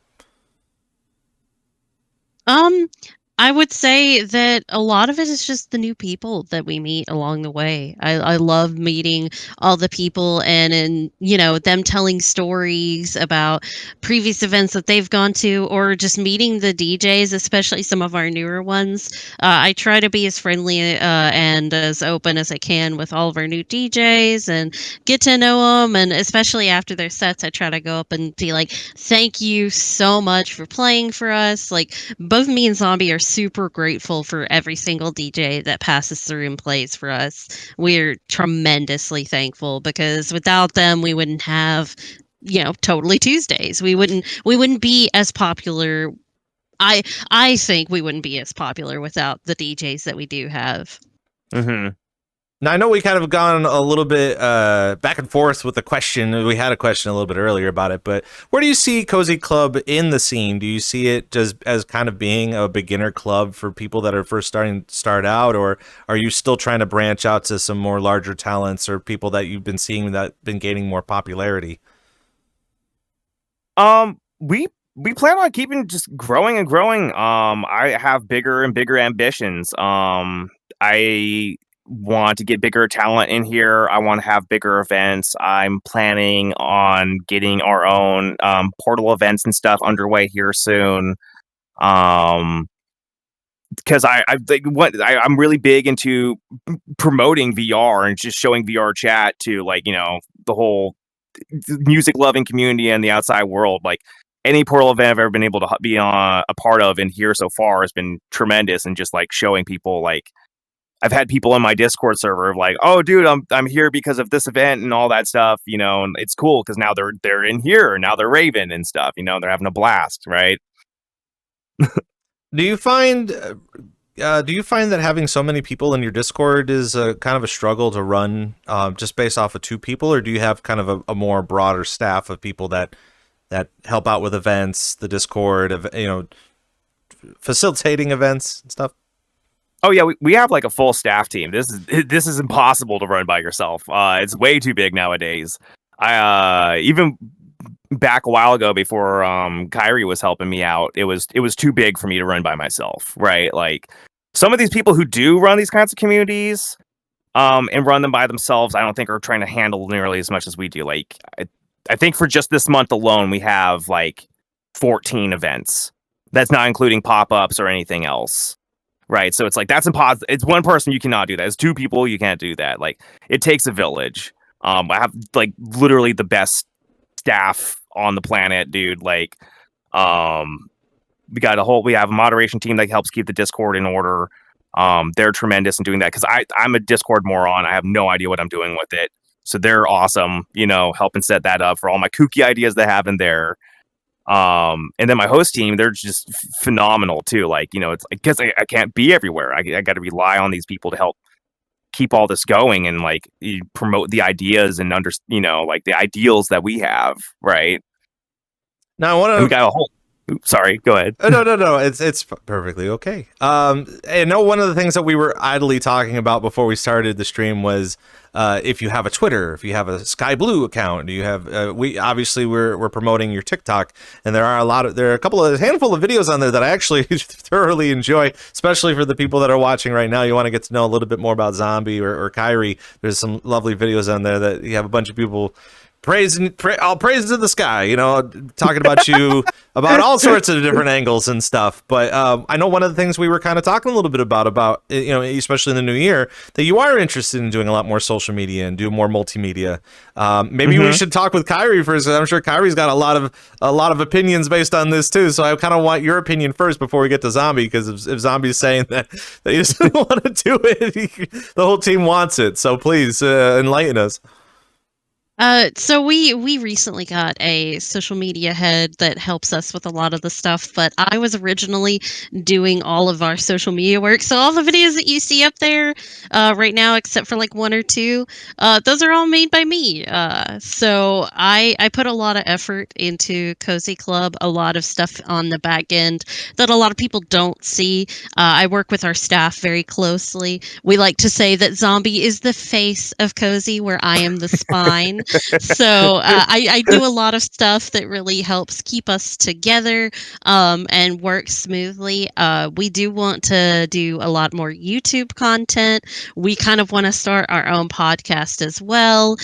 I would say that a lot of it is just the new people that we meet along the way. I love meeting all the people and them telling stories about previous events that they've gone to, or just meeting the DJs, especially some of our newer ones. I try to be as friendly and as open as I can with all of our new DJs and get to know them. And especially after their sets, I try to go up and be like, thank you so much for playing for us. Like both me and Zombie are super grateful for every single DJ that passes through and plays for us. We're tremendously thankful because without them, we wouldn't have, Totally Tuesdays. We wouldn't be as popular. I think we wouldn't be as popular without the DJs that we do have. Mm-hmm. Now, I know we kind of gone a little bit back and forth with the question. We had a question a little bit earlier about it, but where do you see Cozy Club in the scene? Do you see it just as kind of being a beginner club for people that are first start out, or are you still trying to branch out to some more larger talents or people that you've been seeing that been gaining more popularity? We plan on keeping just growing and growing. I have bigger and bigger ambitions. I want to get bigger talent in here. I want to have bigger events. I'm planning on getting our own portal events and stuff underway here soon. Because I'm really big into promoting VR and just showing VR chat to the whole music loving community and the outside world. Like any portal event I've ever been able to be a part of in here so far has been tremendous, and just like showing people I've had people in my Discord server like, oh, dude, I'm here because of this event and all that stuff, and it's cool because now they're in here, now they're raving and stuff, they're having a blast, right? Do you find that having so many people in your Discord is kind of a struggle to run just based off of two people, or do you have kind of a more broader staff of people that help out with events, the Discord, facilitating events and stuff? Oh yeah, we have like a full staff team. This is impossible to run by yourself. It's way too big nowadays. I even back a while ago before Kairi was helping me out, it was too big for me to run by myself, right? Like some of these people who do run these kinds of communities and run them by themselves, I don't think are trying to handle nearly as much as we do. Like I think for just this month alone, we have like 14 events. That's not including pop-ups or anything else. Right, so it's like that's impossible. It's one person, you cannot do that. It's two people, you can't do that. Like it takes a village. I have like literally the best staff on the planet, dude. Like, we have a moderation team that helps keep the Discord in order. They're tremendous in doing that because I'm a Discord moron. I have no idea what I'm doing with it. So they're awesome, helping set that up for all my kooky ideas that have in there. And then my host team, they're just phenomenal too. Like, it's because I can't be everywhere. I got to rely on these people to help keep all this going and like promote the ideas and like the ideals that we have. Right. Now I want to. We got a whole. Oops, sorry, go ahead. No. It's perfectly okay. I know one of the things that we were idly talking about before we started the stream was if you have a Twitter, if you have a Sky Blue account, do you have? We're promoting your TikTok, and there are a handful of videos on there that I actually thoroughly enjoy, especially for the people that are watching right now. You want to get to know a little bit more about Zombie or Kairi. There's some lovely videos on there that you have a bunch of people. All praise to the sky, talking about you about all sorts of different angles and stuff. But I know one of the things we were kind of talking a little bit about, especially in the new year, that you are interested in doing a lot more social media and do more multimedia. Maybe we should talk with Kairi first. I'm sure Kairi's got a lot of opinions based on this too. So I kind of want your opinion first before we get to Zombie, because if Zombie's saying that he doesn't want to do it, the whole team wants it. So please enlighten us. So we recently got a social media head that helps us with a lot of the stuff, but I was originally doing all of our social media work. So all the videos that you see up there right now, except for like one or two, those are all made by me. So I put a lot of effort into CozyClub, a lot of stuff on the back end that a lot of people don't see. I work with our staff very closely. We like to say that Zombie is the face of Cozy, where I am the spine. So I do a lot of stuff that really helps keep us together and work smoothly. We do want to do a lot more YouTube content. We kind of want to start our own podcast as well.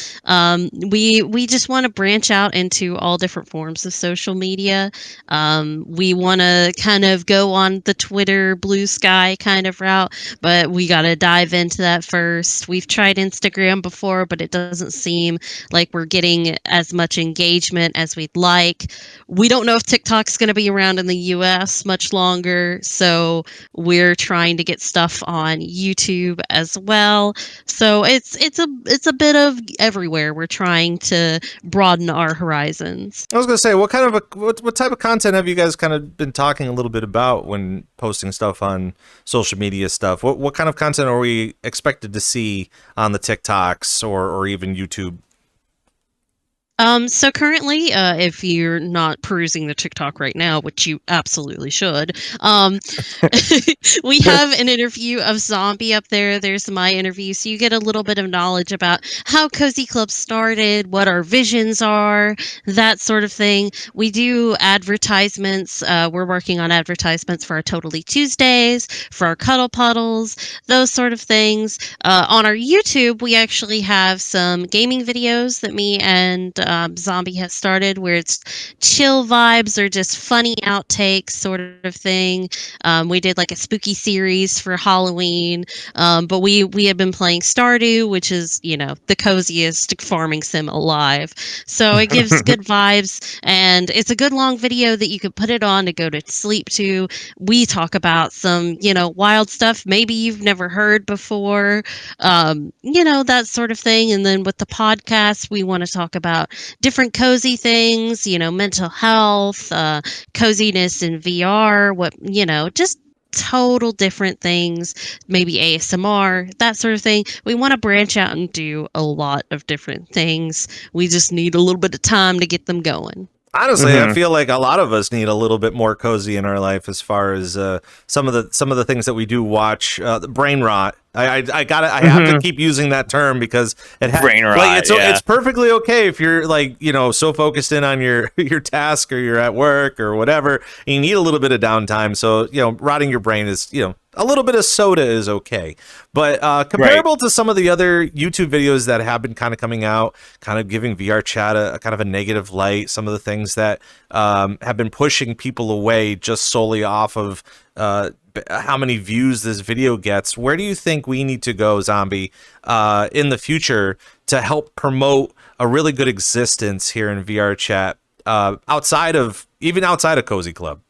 We just want to branch out into all different forms of social media. We want to kind of go on the Twitter blue sky kind of route, but we got to dive into that first. We've tried Instagram before, but it doesn't seem like we're getting as much engagement as we'd like. We don't know if TikTok's going to be around in the US much longer, so we're trying to get stuff on YouTube as well. So it's a bit of everywhere. We're trying to broaden our horizons. I was going to say, what type of content have you guys kind of been talking a little bit about when posting stuff on social media stuff? What kind of content are we expected to see on the TikToks or even YouTube? So currently, if you're not perusing the TikTok right now, which you absolutely should, we have an interview of Zombie up there. There's my interview, so you get a little bit of knowledge about how CozyClub started, what our visions are, that sort of thing. We do advertisements. We're working on advertisements for our Totally Tuesdays, for our Cuddle Puddles, those sort of things. On our YouTube, we actually have some gaming videos that me and Zombie has started, where it's chill vibes or just funny outtakes sort of thing. We did like a spooky series for Halloween, but we have been playing Stardew, which is, the coziest farming sim alive. So it gives good vibes, and it's a good long video that you could put it on to go to sleep to. We talk about some, wild stuff maybe you've never heard before, that sort of thing. And then with the podcast, we want to talk about different cozy things, mental health, coziness in VR, just total different things, maybe ASMR, that sort of thing. We want to branch out and do a lot of different things. We just need a little bit of time to get them going. Honestly, I feel like a lot of us need a little bit more cozy in our life, as far as some of the things that we do watch. The brain rot. I have to keep using that term because brain rot. It's perfectly okay if you're so focused in on your task, or you're at work or whatever, and you need a little bit of downtime. So rotting your brain is a little bit of soda is okay. But comparable to some of the other YouTube videos that have been kind of coming out, kind of giving VRChat a kind of a negative light, some of the things that have been pushing people away just solely off of how many views this video gets. Where do you think we need to go, Zombie, in the future to help promote a really good existence here in VRChat, outside of Cozy Club?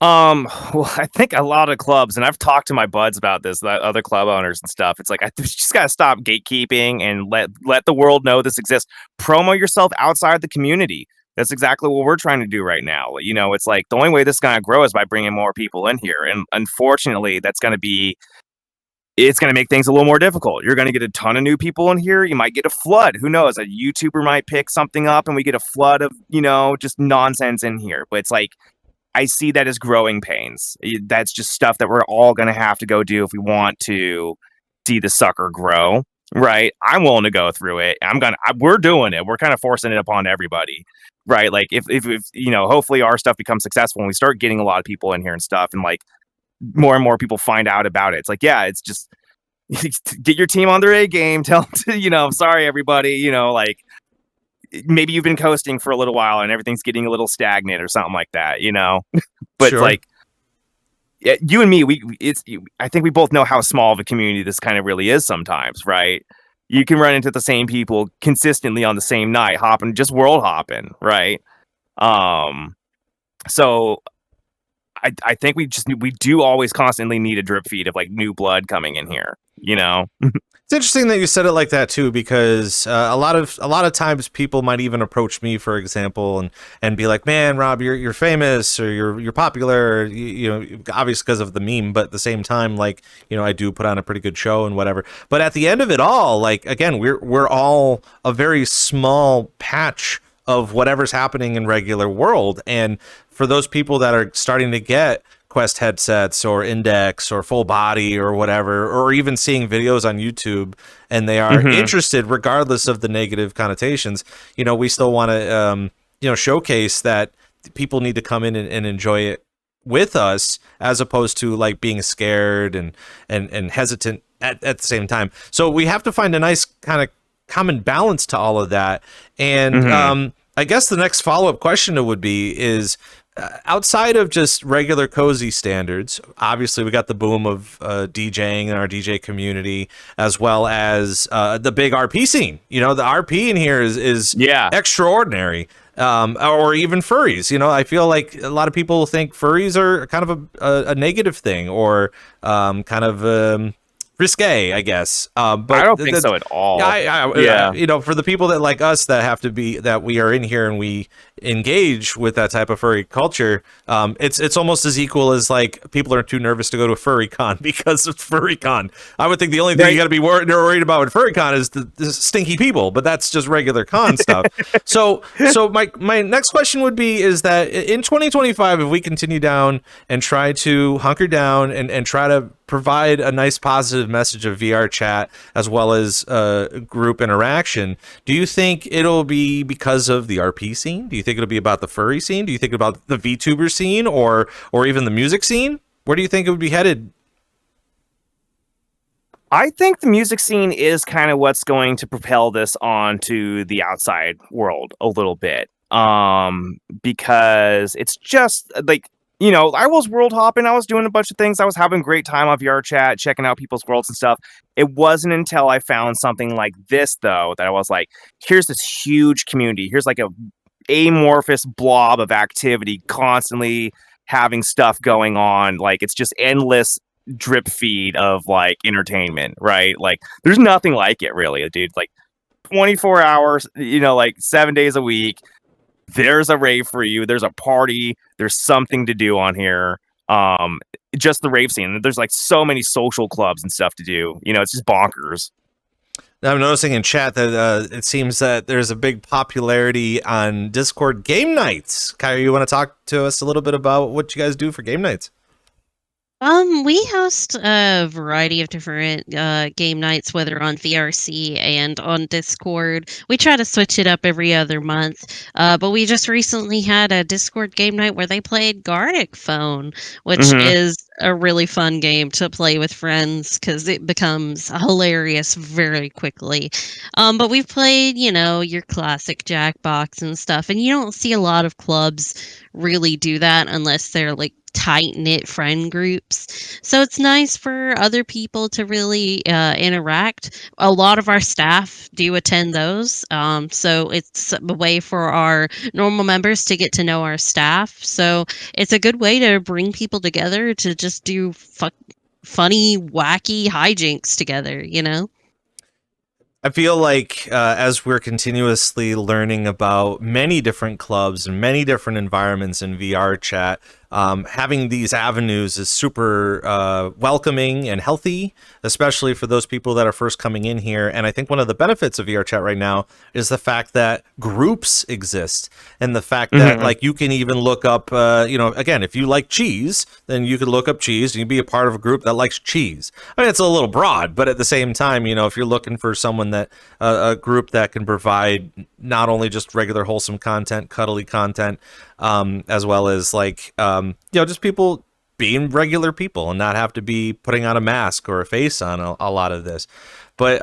Well, I think a lot of clubs, and I've talked to my buds about this, the other club owners and stuff. It's like, I just gotta stop gatekeeping and let the world know this exists. Promo yourself outside the community. That's exactly what we're trying to do right now. You know, it's like the only way this is gonna grow is by bringing more people in here, and unfortunately, it's gonna make things a little more difficult. You're gonna get a ton of new people in here. You might get a flood. Who knows? A YouTuber might pick something up, and we get a flood of just nonsense in here. But it's like, I see that as growing pains. That's just stuff that we're all going to have to go do if we want to see the sucker grow, right? I'm willing to go through it. We're doing it. We're kind of forcing it upon everybody, right? Like if hopefully our stuff becomes successful and we start getting a lot of people in here and stuff, and like more and more people find out about it. It's like, yeah, it's just get your team on their A game. Tell them to, sorry, everybody, like, maybe you've been coasting for a little while and everything's getting a little stagnant or something like that, but Sure. Like, yeah, you and me, I think we both know how small of a community this kind of really is sometimes, right? You can run into the same people consistently on the same night, just world hopping, right? So I think we do always constantly need a drip feed of like new blood coming in here, It's interesting that you said it like that too, because a lot of times people might even approach me, for example, and be like, "Man, Rob, you're famous or you're popular," obviously because of the meme, but at the same time, like, I do put on a pretty good show and whatever. But at the end of it all, like, again, we're all a very small patch of whatever's happening in regular world, and for those people that are starting to get Quest headsets or Index or Full Body or whatever, or even seeing videos on YouTube, and they are interested regardless of the negative connotations, we still want to showcase that people need to come in and enjoy it with us, as opposed to like being scared and hesitant at the same time. So we have to find a nice kind of common balance to all of that. And I guess the next follow-up question would be is, outside of just regular cozy standards, obviously we got the boom of DJing in our DJ community, as well as the big RP scene. The RP in here is extraordinary. Or even furries. I feel like a lot of people think furries are kind of a negative thing, or kind of risque, I guess. But I don't think so at all. For the people that like us that we are in here and we engage with that type of furry culture, it's almost as equal as like people are too nervous to go to a furry con because of furry con. I would think the only thing you got to be worried about with furry con is the stinky people, but that's just regular con stuff. So my next question would be, is that in 2025, if we continue down and try to hunker down and try to provide a nice positive message of VRChat as well as group interaction, do you think it'll be because of the RP scene? Do you think it'll be about the furry scene? Do you think about the VTuber scene or even the music scene? Where do you think it would be headed? I think the music scene is kind of what's going to propel this onto the outside world a little bit. Because it's just like, I was world hopping. I was doing a bunch of things. I was having a great time on VRChat, checking out people's worlds and stuff. It wasn't until I found something like this, though, that I was like, here's this huge community. Here's like a amorphous blob of activity constantly having stuff going on. Like, it's just endless drip feed of like entertainment, right? Like, there's nothing like it, really, dude. Like, 24 hours, like 7 days a week. There's a rave for you. There's a party. There's something to do on here. Just the rave scene. There's like so many social clubs and stuff to do. It's just bonkers. I'm noticing in chat that it seems that there's a big popularity on Discord game nights. Kairi, you want to talk to us a little bit about what you guys do for game nights? We host a variety of different game nights, whether on VRC and on Discord. We try to switch it up every other month, but we just recently had a Discord game night where they played Gartic Phone, which is a really fun game to play with friends because it becomes hilarious very quickly. But we've played, your classic Jackbox and stuff, and you don't see a lot of clubs really do that unless they're like tight-knit friend groups. So it's nice for other people to really interact. A lot of our staff do attend those. So it's a way for our normal members to get to know our staff. So it's a good way to bring people together to just do funny, wacky hijinks together, you know? I feel like as we're continuously learning about many different clubs and many different environments in VR chat, having these avenues is super welcoming and healthy, especially for those people that are first coming in here. And I think one of the benefits of VR chat right now is the fact that groups exist, and the fact that like you can even look up, again, if you like cheese, then you could look up cheese and you be a part of a group that likes cheese. I mean, it's a little broad, but at the same time, if you're looking for someone that a group that can provide not only just regular wholesome content, cuddly content, as well as like just people being regular people and not have to be putting on a mask or a face on a lot of this. But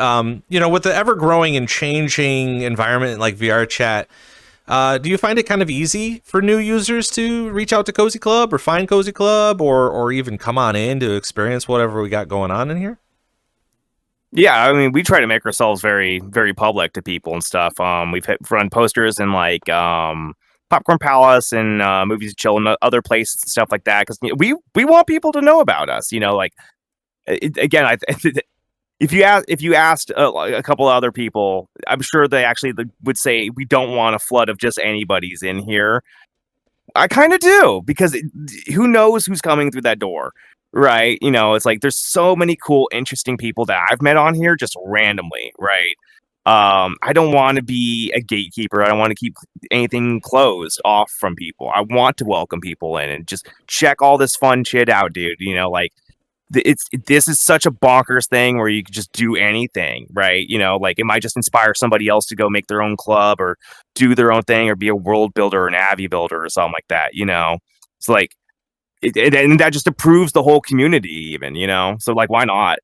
with the ever growing and changing environment like VR chat, do you find it kind of easy for new users to reach out to Cozy Club or find Cozy Club or even come on in to experience whatever we got going on in here? Yeah, I mean, we try to make ourselves very, very public to people and stuff. We've run posters in like Popcorn Palace and Movies Chill and other places and stuff like that because we want people to know about us. Again, if you asked a couple of other people, I'm sure they actually would say we don't want a flood of just anybody's in here. I kind of do because who knows who's coming through that door. Right. It's like there's so many cool, interesting people that I've met on here just randomly. Right. I don't want to be a gatekeeper. I don't want to keep anything closed off from people. I want to welcome people in and just check all this fun shit out, dude. This is such a bonkers thing where you can just do anything. Right. Like it might just inspire somebody else to go make their own club or do their own thing or be a world builder or an Avi builder or something like that. It's like. And that just approves the whole community even, so like why not?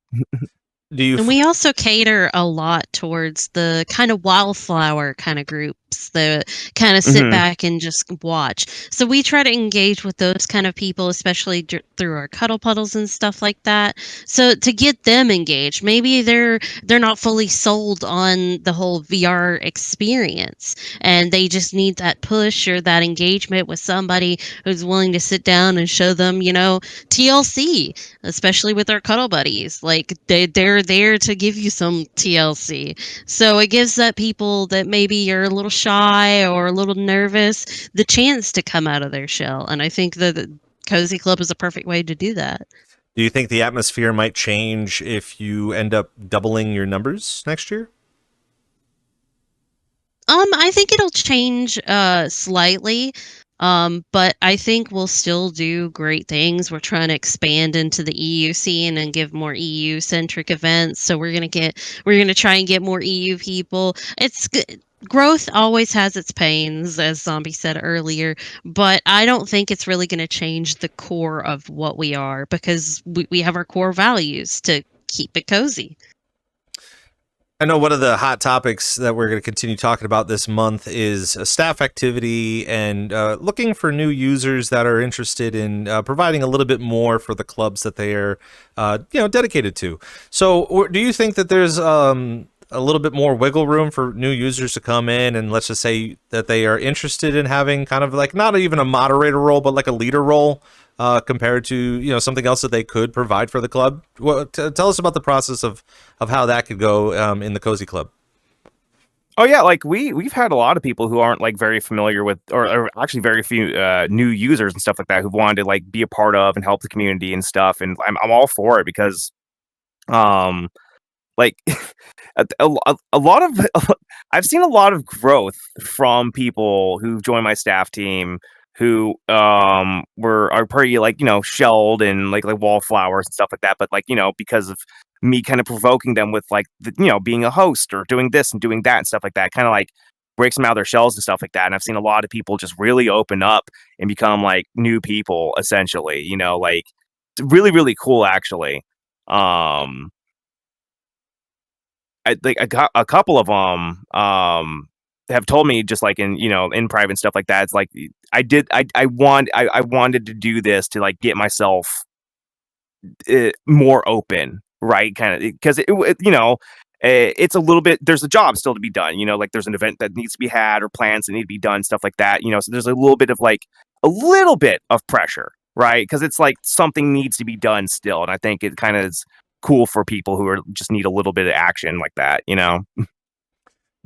And we also cater a lot towards the kind of wildflower kind of groups that kind of sit back and just watch. So we try to engage with those kind of people, especially through our cuddle puddles and stuff like that. So to get them engaged, maybe they're not fully sold on the whole VR experience, and they just need that push or that engagement with somebody who's willing to sit down and show them, TLC, especially with our cuddle buddies. Like they're there to give you some TLC. So it gives that people that maybe you're a little shy or a little nervous the chance to come out of their shell. And I think that the Cozy Club is a perfect way to do that. Do you think the atmosphere might change if you end up doubling your numbers next year? I think it'll change slightly. But I think we'll still do great things. We're trying to expand into the EU scene and give more EU centric events. So we're gonna try and get more EU people. It's good. Growth always has its pains, as Zombie said earlier, but I don't think it's really going to change the core of what we are because we have our core values to keep it cozy. I know one of the hot topics that we're going to continue talking about this month is staff activity and looking for new users that are interested in providing a little bit more for the clubs that they are, dedicated to. So, do you think that there's a little bit more wiggle room for new users to come in and let's just say that they are interested in having kind of like not even a moderator role, but like a leader role? Compared to something else that they could provide for the club. Well, tell us about the process of how that could go in the Cozy Club. Oh yeah, like we've had a lot of people who aren't like very familiar with, or actually very few new users and stuff like that who've wanted to like be a part of and help the community and stuff. And I'm all for it because, like a lot of I've seen a lot of growth from people who've joined my staff team who are pretty like shelled and like wallflowers and stuff like that, but like because of me kind of provoking them with like being a host or doing this and doing that and stuff like that, kind of like breaks them out of their shells and stuff like that. And I've seen a lot of people just really open up and become like new people essentially, like it's really, really cool actually. I got a couple of them have told me, just like in, in private and stuff like that, it's like I wanted to do this to like get myself more open, right? Kind of, because it's a little bit, there's a job still to be done, like there's an event that needs to be had or plans that need to be done, stuff like that, so there's a little bit of pressure, right? Because it's like something needs to be done still, and I think it kind of is cool for people who are just need a little bit of action like that.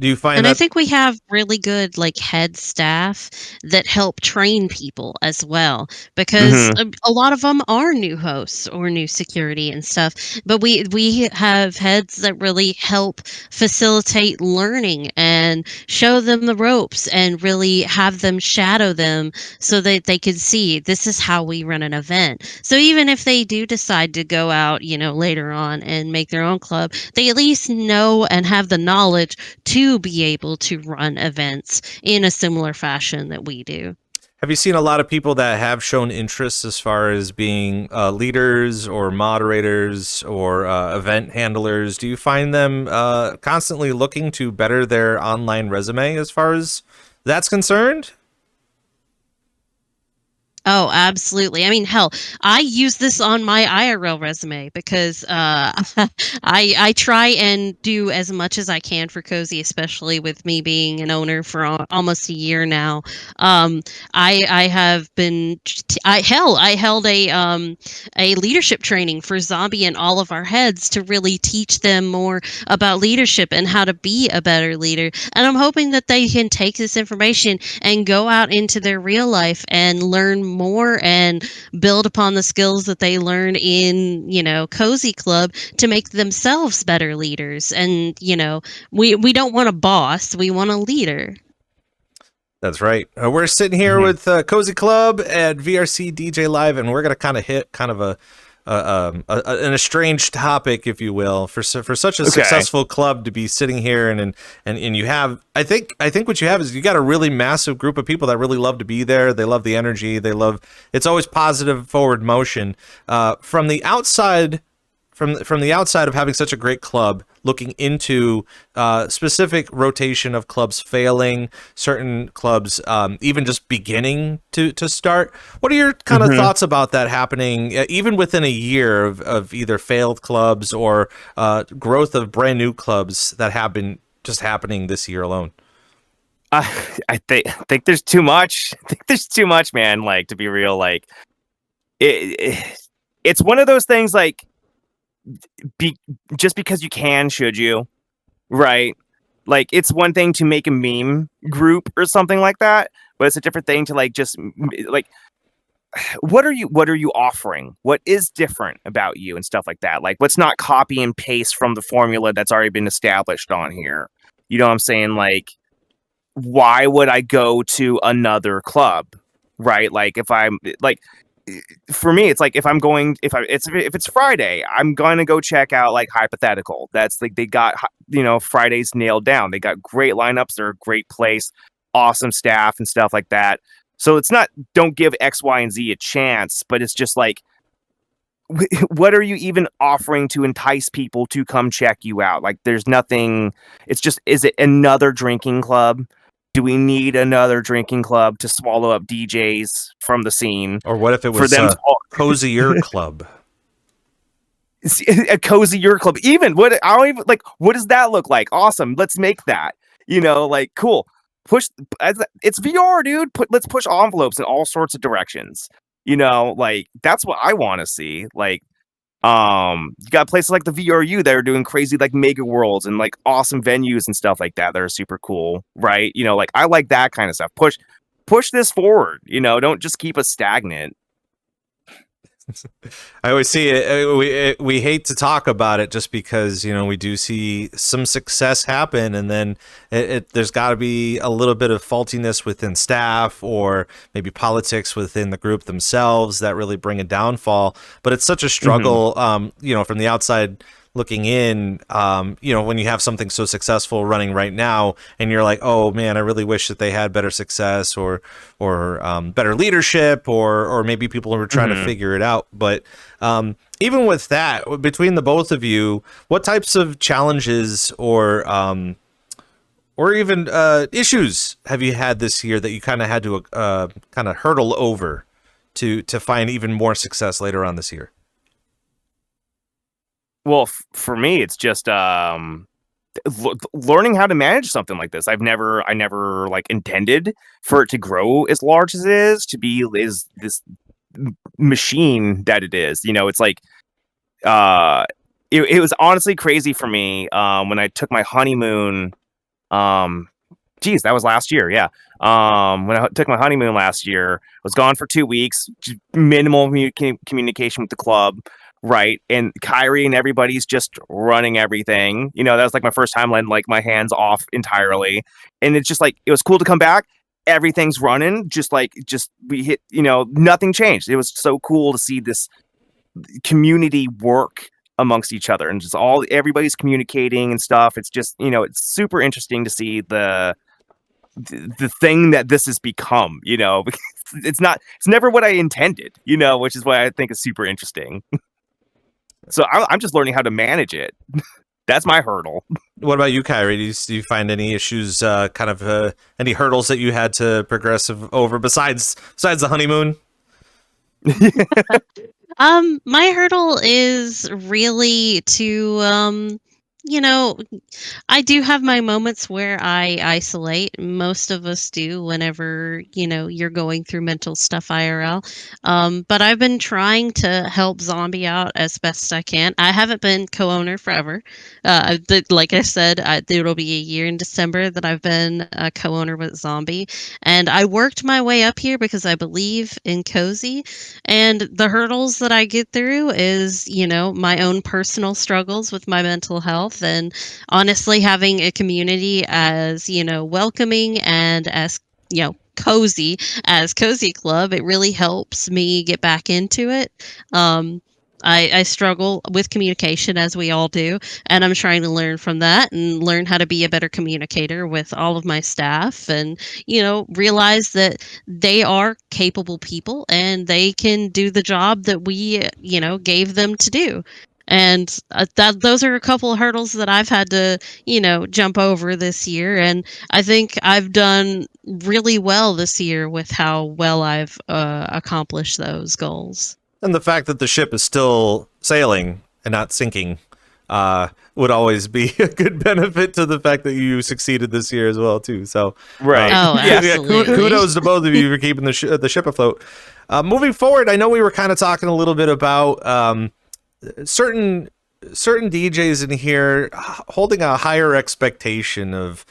Do you find And that I think we have really good like head staff that help train people as well, because Mm-hmm. a lot of them are new hosts or new security and stuff. But we have heads that really help facilitate learning and show them the ropes and really have them shadow them so that they can see this is how we run an event. So even if they do decide to go out, later on and make their own club, they at least know and have the knowledge to be able to run events in a similar fashion that we do. have you seen a lot of people that have shown interest as far as being leaders or moderators or event handlers? Do you find them constantly looking to better their online resume as far as that's concerned? Oh, absolutely. I mean, hell, I use this on my IRL resume because I try and do as much as I can for Cozy, especially with me being an owner for almost a year now. I have been I held a leadership training for Zombie and all of our heads to really teach them more about leadership and how to be a better leader. And I'm hoping that they can take this information and go out into their real life and learn more and build upon the skills that they learn in, Cozy Club to make themselves better leaders. And, we don't want a boss, we want a leader. That's right. We're sitting here with Cozy Club at VRC DJ Live, and we're going to kind of hit kind of an estranged topic, if you will, for such a successful club to be sitting here and you have, I think what you have is you got a really massive group of people that really love to be there. They love the energy. It's always positive forward motion. From the outside of having such a great club, looking into specific rotation of clubs failing, certain clubs even just beginning to start. What are your kind of thoughts about that happening, even within a year of either failed clubs or growth of brand new clubs that have been just happening this year alone? I think there's too much. I think there's too much, man. Like, to be real, like it's one of those things, like, just because you can, should you, right? Like, it's one thing to make a meme group or something like that, but it's a different thing to like just like, what are you offering? What is different about you and stuff like that? Like, let's not copy and paste from the formula that's already been established on here. You know what I'm saying? Like, why would I go to another club, right? Like, if I'm like, for me, it's like if it's Friday, I'm gonna go check out like Hypothetical. That's like, they got Fridays nailed down. They got great lineups. They're a great place, awesome staff and stuff like that. So it's not don't give X, Y, and Z a chance, but it's just like, what are you even offering to entice people to come check you out? Like, there's nothing. It's just, is it another drinking club? Do we need another drinking club to swallow up DJs from the scene? Or what if it was a cozier club? A cozier club. Even what does that look like? Awesome. Let's make that. Like, cool. It's VR, dude. Let's push envelopes in all sorts of directions. Like, that's what I want to see. Like, you got places like the VRU that are doing crazy like mega worlds and like awesome venues and stuff like that are super cool, right? Like, I like that kind of stuff. Push this forward. Don't just keep us stagnant. I always see it. We hate to talk about it just because we do see some success happen, and then there's got to be a little bit of faultiness within staff or maybe politics within the group themselves that really bring a downfall. But it's such a struggle, from the outside looking in, when you have something so successful running right now and you're like, oh man, I really wish that they had better success or better leadership or maybe people were trying to figure it out. But even with that, between the both of you, what types of challenges or or even issues have you had this year that you kind of had to kind of hurdle over to find even more success later on this year? Well, for me, it's just learning how to manage something like this. I never like intended for it to grow as large as it is, to be this machine that it is. You know, it's like it was honestly crazy for me when I took my honeymoon. Geez, that was last year. Yeah. When I took my honeymoon last year, was gone for 2 weeks, minimal communication with the club. Right. And Kairi and everybody's just running everything. You know, that was like my first time letting like my hands off entirely. And it's just like, it was cool to come back. Everything's running. Just we hit, you know, nothing changed. It was so cool to see this community work amongst each other, and just everybody's communicating and stuff. It's just, you know, it's super interesting to see the thing that this has become, you know. It's never what I intended, you know, which is why I think is super interesting. So I'm just learning how to manage it. That's my hurdle. What about you, Kairi? Do you find any issues, any hurdles that you had to progress over besides the honeymoon? My hurdle is really to, you know, I do have my moments where I isolate. Most of us do whenever, you know, you're going through mental stuff IRL. But I've been trying to help Zombie out as best I can. I haven't been co-owner forever. Like I said, it'll be a year in December that I've been a co-owner with Zombie. And I worked my way up here because I believe in Cozy. And the hurdles that I get through is, you know, my own personal struggles with my mental health, and honestly having a community as, you know, welcoming and as, you know, cozy as CozyClub, it really helps me get back into it. I struggle with communication, as we all do, and I'm trying to learn from that and learn how to be a better communicator with all of my staff, and, you know, realize that they are capable people and they can do the job that we, you know, gave them to do. And those are a couple of hurdles that I've had to, you know, jump over this year. And I think I've done really well this year with how well I've accomplished those goals. And the fact that the ship is still sailing and not sinking would always be a good benefit to the fact that you succeeded this year as well, too. So, right. Absolutely. Kudos to both of you for keeping the ship afloat. Moving forward, I know we were kind of talking a little bit about certain DJs in here holding a higher expectation of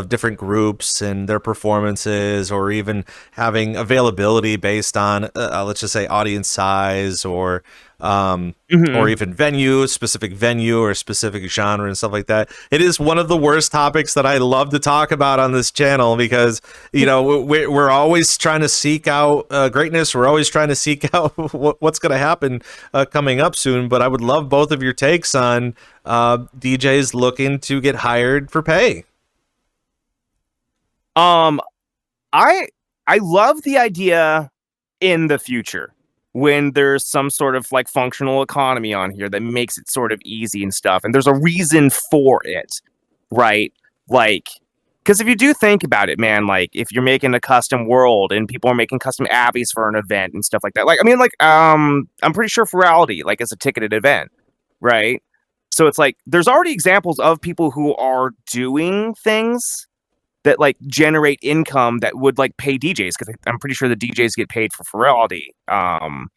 different groups and their performances, or even having availability based on let's just say audience size, or or even specific venue or specific genre and stuff like that. It is one of the worst topics that I love to talk about on this channel, because, you know, we're always trying to seek out greatness. We're always trying to seek out what's going to happen coming up soon. But I would love both of your takes on DJs looking to get hired for pay. I love the idea in the future when there's some sort of like functional economy on here that makes it sort of easy and stuff, and there's a reason for it, right? Like, because if you do think about it, man, like if you're making a custom world and people are making custom abbeys for an event and stuff like that, like, I mean, like, I'm pretty sure Virality, like, is a ticketed event, right? So it's like there's already examples of people who are doing things that like generate income that would like pay DJs, because I'm pretty sure the DJs get paid for Virality. I'm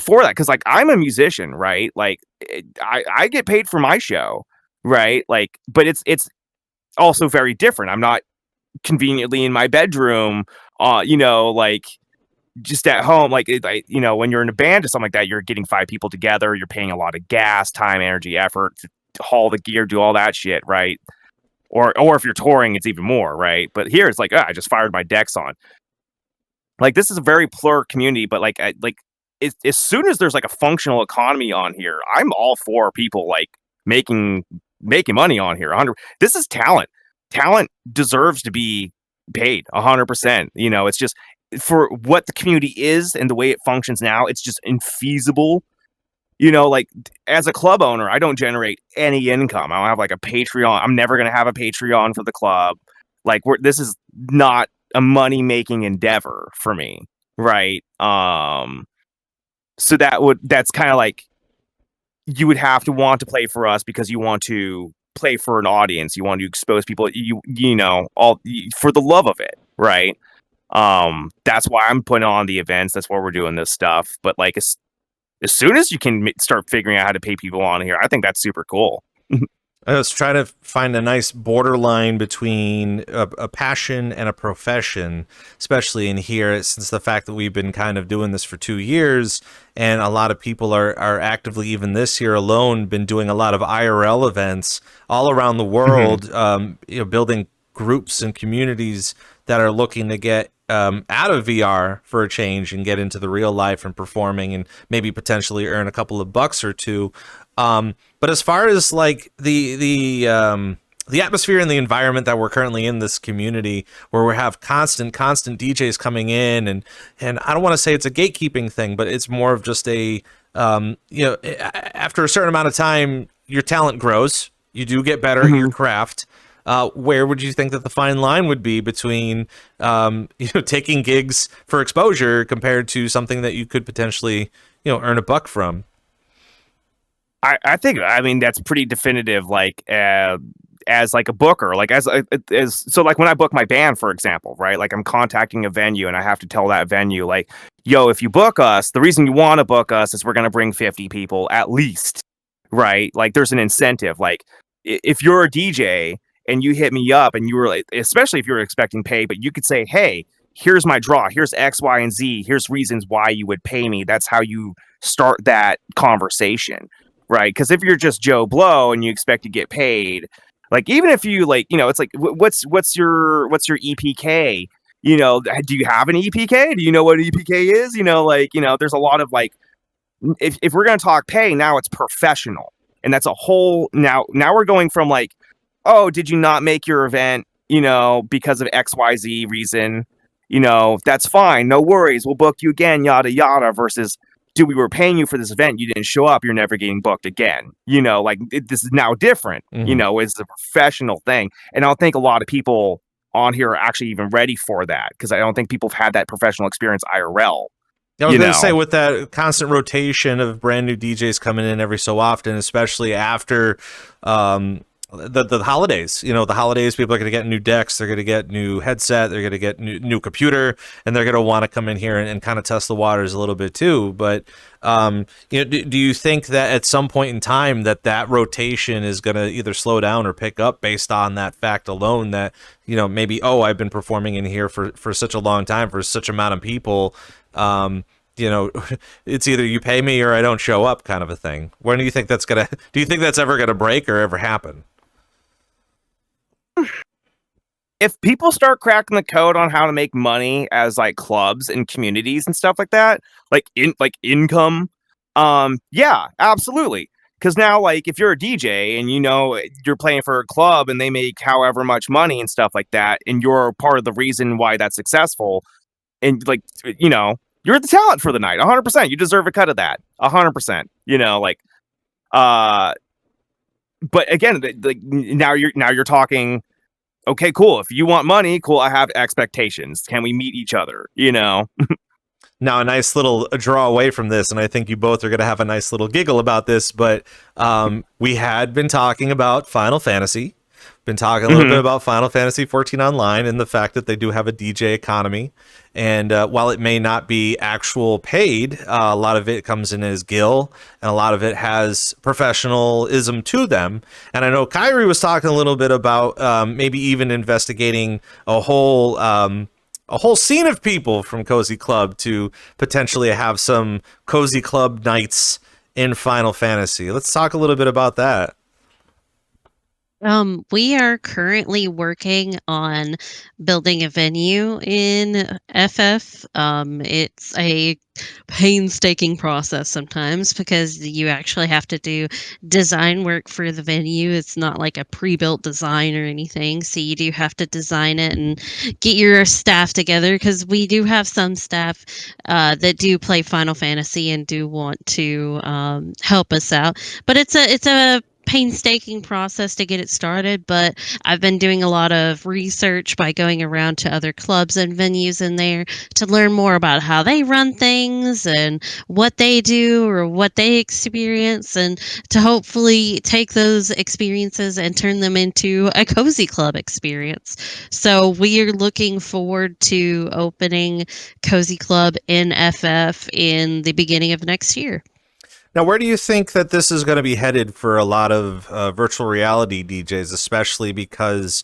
for that, because like I'm a musician, right? Like I get paid for my show, right? Like, but it's also very different. I'm not conveniently in my bedroom, you know, like just at home. Like, you know, when you're in a band or something like that, you're getting 5 people together, you're paying a lot of gas, time, energy, effort to haul the gear, do all that shit, right? Or if you're touring, it's even more, right? But here it's like, I just fired my decks on. Like, this is a very plur community, but like, as soon as there's like a functional economy on here, I'm all for people like making money on here. 100. This is talent. Talent deserves to be paid 100%. You know, it's just for what the community is and the way it functions now. It's just infeasible You know, like as a club owner, I don't generate any income. I don't have like a Patreon. I'm never gonna have a Patreon for the club. Like this is not a money making endeavor for me, right? So that's kind of like you would have to want to play for us because you want to play for an audience. You want to expose people. You know all for the love of it, right? That's why I'm putting on the events. That's why we're doing this stuff. But like as soon as you can start figuring out how to pay people on here, I think that's super cool. I was trying to find a nice borderline between a passion and a profession, especially in here, since the fact that we've been kind of doing this for 2 years, and a lot of people are actively, even this year alone, been doing a lot of IRL events all around the world, you know, building groups and communities that are looking to get out of VR for a change and get into the real life and performing and maybe potentially earn a couple of bucks or two. But as far as like the atmosphere and the environment that we're currently in this community, where we have constant DJs coming in, and I don't want to say it's a gatekeeping thing, but it's more of just a you know, after a certain amount of time, your talent grows. You do get better at your craft. Where would you think that the fine line would be between you know, taking gigs for exposure compared to something that you could potentially, you know, earn a buck from? I think, I mean, that's pretty definitive, like as like a booker, like as so like when I book my band, for example, right? Like I'm contacting a venue and I have to tell that venue, like, yo, if you book us, the reason you want to book us is we're going to bring 50 people at least, right? Like there's an incentive. Like if you're a DJ and you hit me up and you were like, especially if you're expecting pay, but you could say, hey, here's my draw, here's X, Y, and Z, here's reasons why you would pay me. That's how you start that conversation. Right, because if you're just Joe Blow and you expect to get paid, like even if you like, you know, it's like, what's your EPK? You know, do you have an EPK? Do you know what EPK is? You know, like, you know, there's a lot of like, if we're gonna talk pay, now it's professional, and that's a whole now we're going from like, oh, did you not make your event, you know, because of XYZ reason? You know, that's fine, no worries, we'll book you again, yada yada. Versus, dude, we were paying you for this event, you didn't show up, you're never getting booked again. You know, like this is now different. You know, it's a professional thing, and I don't think a lot of people on here are actually even ready for that, because I don't think people have had that professional experience IRL. I was going to say, with that constant rotation of brand new DJs coming in every so often, especially after the holidays, you know, the holidays, people are going to get new decks, they're going to get new headset, they're going to get new computer, and they're going to want to come in here and kind of test the waters a little bit too. But you know, do you think that at some point in time that rotation is going to either slow down or pick up based on that fact alone, that, you know, maybe, oh, I've been performing in here for such a long time for such amount of people, you know, it's either you pay me or I don't show up, kind of a thing. When do you think that's gonna? Do you think that's ever gonna break or ever happen? If people start cracking the code on how to make money as like clubs and communities and stuff like that, like income, yeah, absolutely. Because now, like, if you're a DJ and you know you're playing for a club and they make however much money and stuff like that, and you're part of the reason why that's successful, and like, you know, you're the talent for the night, 100%. You deserve a cut of that, 100%. You know, like, but again, like now you're talking. Okay, cool. If you want money, cool. I have expectations. Can we meet each other? You know. Now, a nice little draw away from this, and I think you both are going to have a nice little giggle about this, but we had been talking about Final Fantasy, been talking a little bit about Final Fantasy 14 Online and the fact that they do have a DJ economy. And while it may not be actual paid, a lot of it comes in as gil, and a lot of it has professionalism to them. And I know Kairi was talking a little bit about maybe even investigating a whole scene of people from Cozy Club to potentially have some Cozy Club nights in Final Fantasy. Let's talk a little bit about that. We are currently working on building a venue in FF. It's a painstaking process sometimes because you actually have to do design work for the venue. It's not like a pre-built design or anything, so you do have to design it and get your staff together, because we do have some staff that do play Final Fantasy and do want to help us out. But it's a painstaking process to get it started. But I've been doing a lot of research by going around to other clubs and venues in there to learn more about how they run things and what they do or what they experience, and to hopefully take those experiences and turn them into a Cozy Club experience. So we are looking forward to opening Cozy Club in FF in the beginning of next year. Now, where do you think that this is going to be headed for a lot of virtual reality DJs, especially because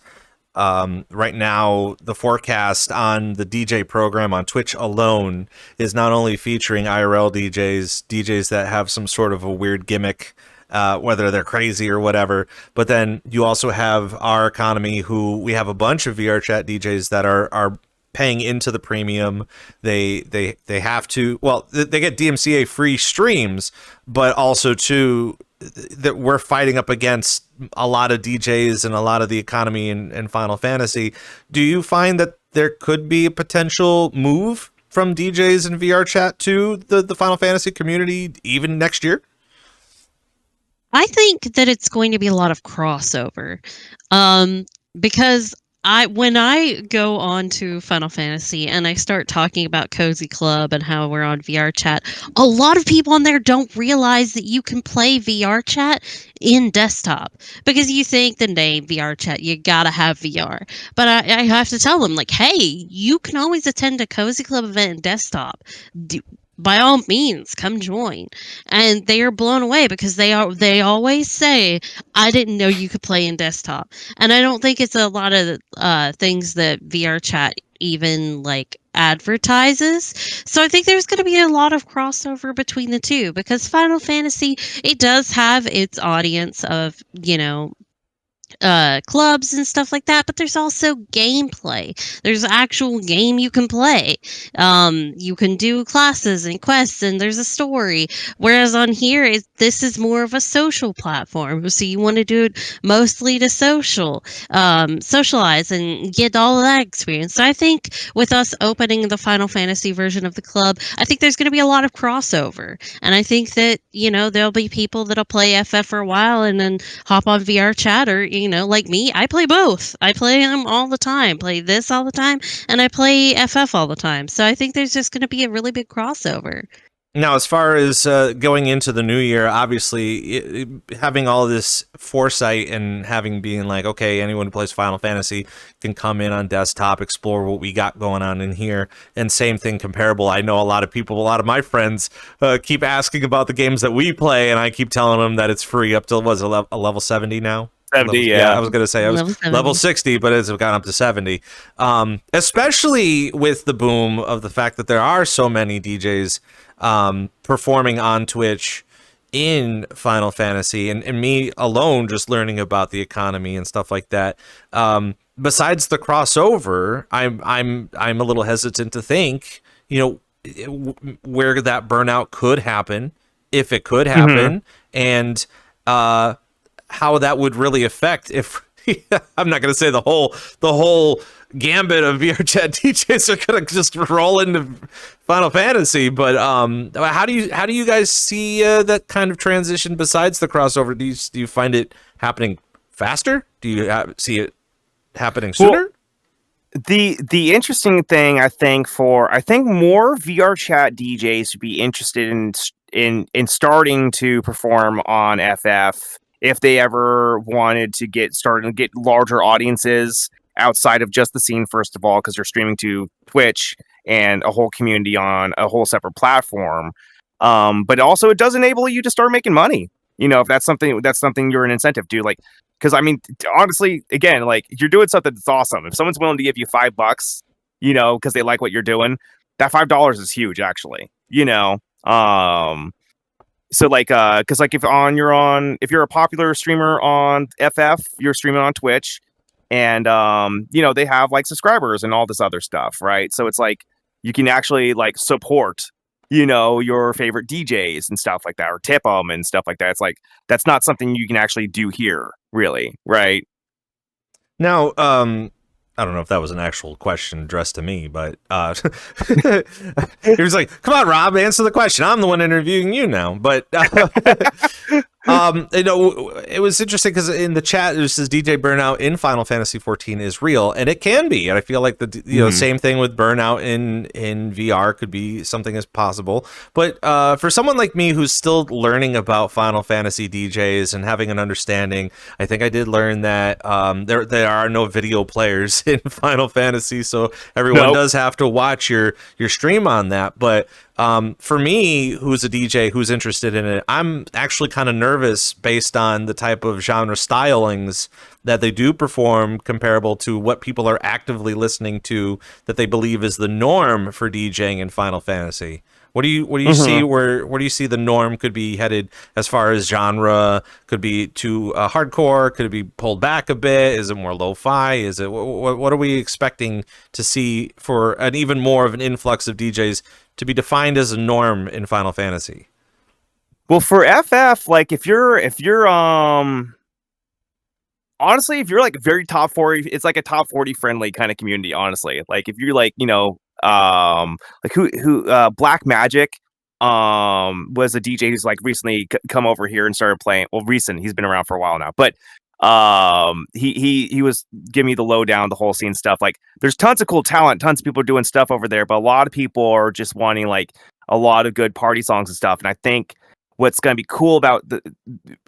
right now the forecast on the DJ program on Twitch alone is not only featuring IRL DJs that have some sort of a weird gimmick, whether they're crazy or whatever, but then you also have our economy, who we have a bunch of VRChat DJs that are paying into the premium. They have to, well, they get DMCA free streams, but also too that we're fighting up against a lot of DJs and a lot of the economy in Final Fantasy. Do you find that there could be a potential move from DJs in VRChat to the Final Fantasy community even next year? I think that it's going to be a lot of crossover, because when I go on to Final Fantasy and I start talking about Cozy Club and how we're on VR Chat, a lot of people on there don't realize that you can play VR Chat in desktop, because you think the name VR Chat, you gotta have VR. But I have to tell them, like, hey, you can always attend a Cozy Club event in desktop. By all means, come join. And they are blown away, because they always say, I didn't know you could play in desktop. And I don't think it's a lot of things that VR Chat even like advertises. So I think there's going to be a lot of crossover between the two, because Final Fantasy, it does have its audience of, clubs and stuff like that, but there's also gameplay. There's actual game you can play. You can do classes and quests, and there's a story. Whereas on here, this is more of a social platform, so you want to do it mostly to socialize and get all of that experience. So I think with us opening the Final Fantasy version of the club, I think there's going to be a lot of crossover, and I think that there'll be people that'll play FF for a while and then hop on VR Chat, or like me, I play both. I play them all the time, play this all the time, and I play FF all the time. So I think there's just going to be a really big crossover. Now, as far as going into the new year, obviously having all this foresight and being like, okay, anyone who plays Final Fantasy can come in on desktop, explore what we got going on in here, and same thing comparable. I know a lot of my friends keep asking about the games that we play, and I keep telling them that it's free up till a level 70 now. 70, yeah. I was going to say I was level 60, but it's gone up to 70. Especially with the boom of the fact that there are so many DJs performing on Twitch in Final Fantasy, and me alone just learning about the economy and stuff like that. Besides the crossover, I'm a little hesitant to think, where that burnout could happen, if it could happen, and how that would really affect if I'm not going to say the whole gambit of VRChat DJs are going to just roll into Final Fantasy, but how do you guys see that kind of transition besides the crossover? Do you find it happening faster? Do you see it happening sooner? Well, the interesting thing, I think more VRChat DJs would be interested in starting to perform on FF if they ever wanted to get started and get larger audiences outside of just the scene, first of all, because they're streaming to Twitch and a whole community on a whole separate platform. But also it does enable you to start making money. If that's something you're an incentive to, like, because I mean, honestly, again, like, you're doing something that's awesome. If someone's willing to give you $5, because they like what you're doing, that $5 is huge, actually. So like, because like if you're a popular streamer on FF, you're streaming on Twitch, and they have like subscribers and all this other stuff, right? So it's like you can actually like support your favorite DJs and stuff like that, or tip them and stuff like that. It's like, that's not something you can actually do here, really, right? Now, I don't know if that was an actual question addressed to me, but he was like, "Come on, Rob, answer the question. I'm the one interviewing you now." But it was interesting because in the chat it says DJ burnout in Final Fantasy 14 is real, and it can be. And I feel like the same thing with burnout in VR could be something as possible. But for someone like me who's still learning about Final Fantasy DJs and having an understanding, I think I did learn that there are no video players in Final Fantasy, so everyone does have to watch your stream on that. But for me, who's a DJ who's interested in it, I'm actually kind of nervous based on the type of genre stylings that they do perform comparable to what people are actively listening to that they believe is the norm for DJing in Final Fantasy. What do you see where do you see the norm could be headed as far as genre? Could be too hardcore? Could it be pulled back a bit? Is it more lo-fi? Is it what are we expecting to see for an even more of an influx of DJs to be defined as a norm in Final Fantasy? Well, for FF, like if you're honestly, if you're like very top 40, it's like a top 40 friendly kind of community, honestly. Like if you're like, like who Black Magic was a DJ who's like recently come over here and started playing. Well, he's been around for a while now, but he was giving me the lowdown, the whole scene stuff. Like there's tons of cool talent, tons of people doing stuff over there, but a lot of people are just wanting like a lot of good party songs and stuff. And I think what's going to be cool about the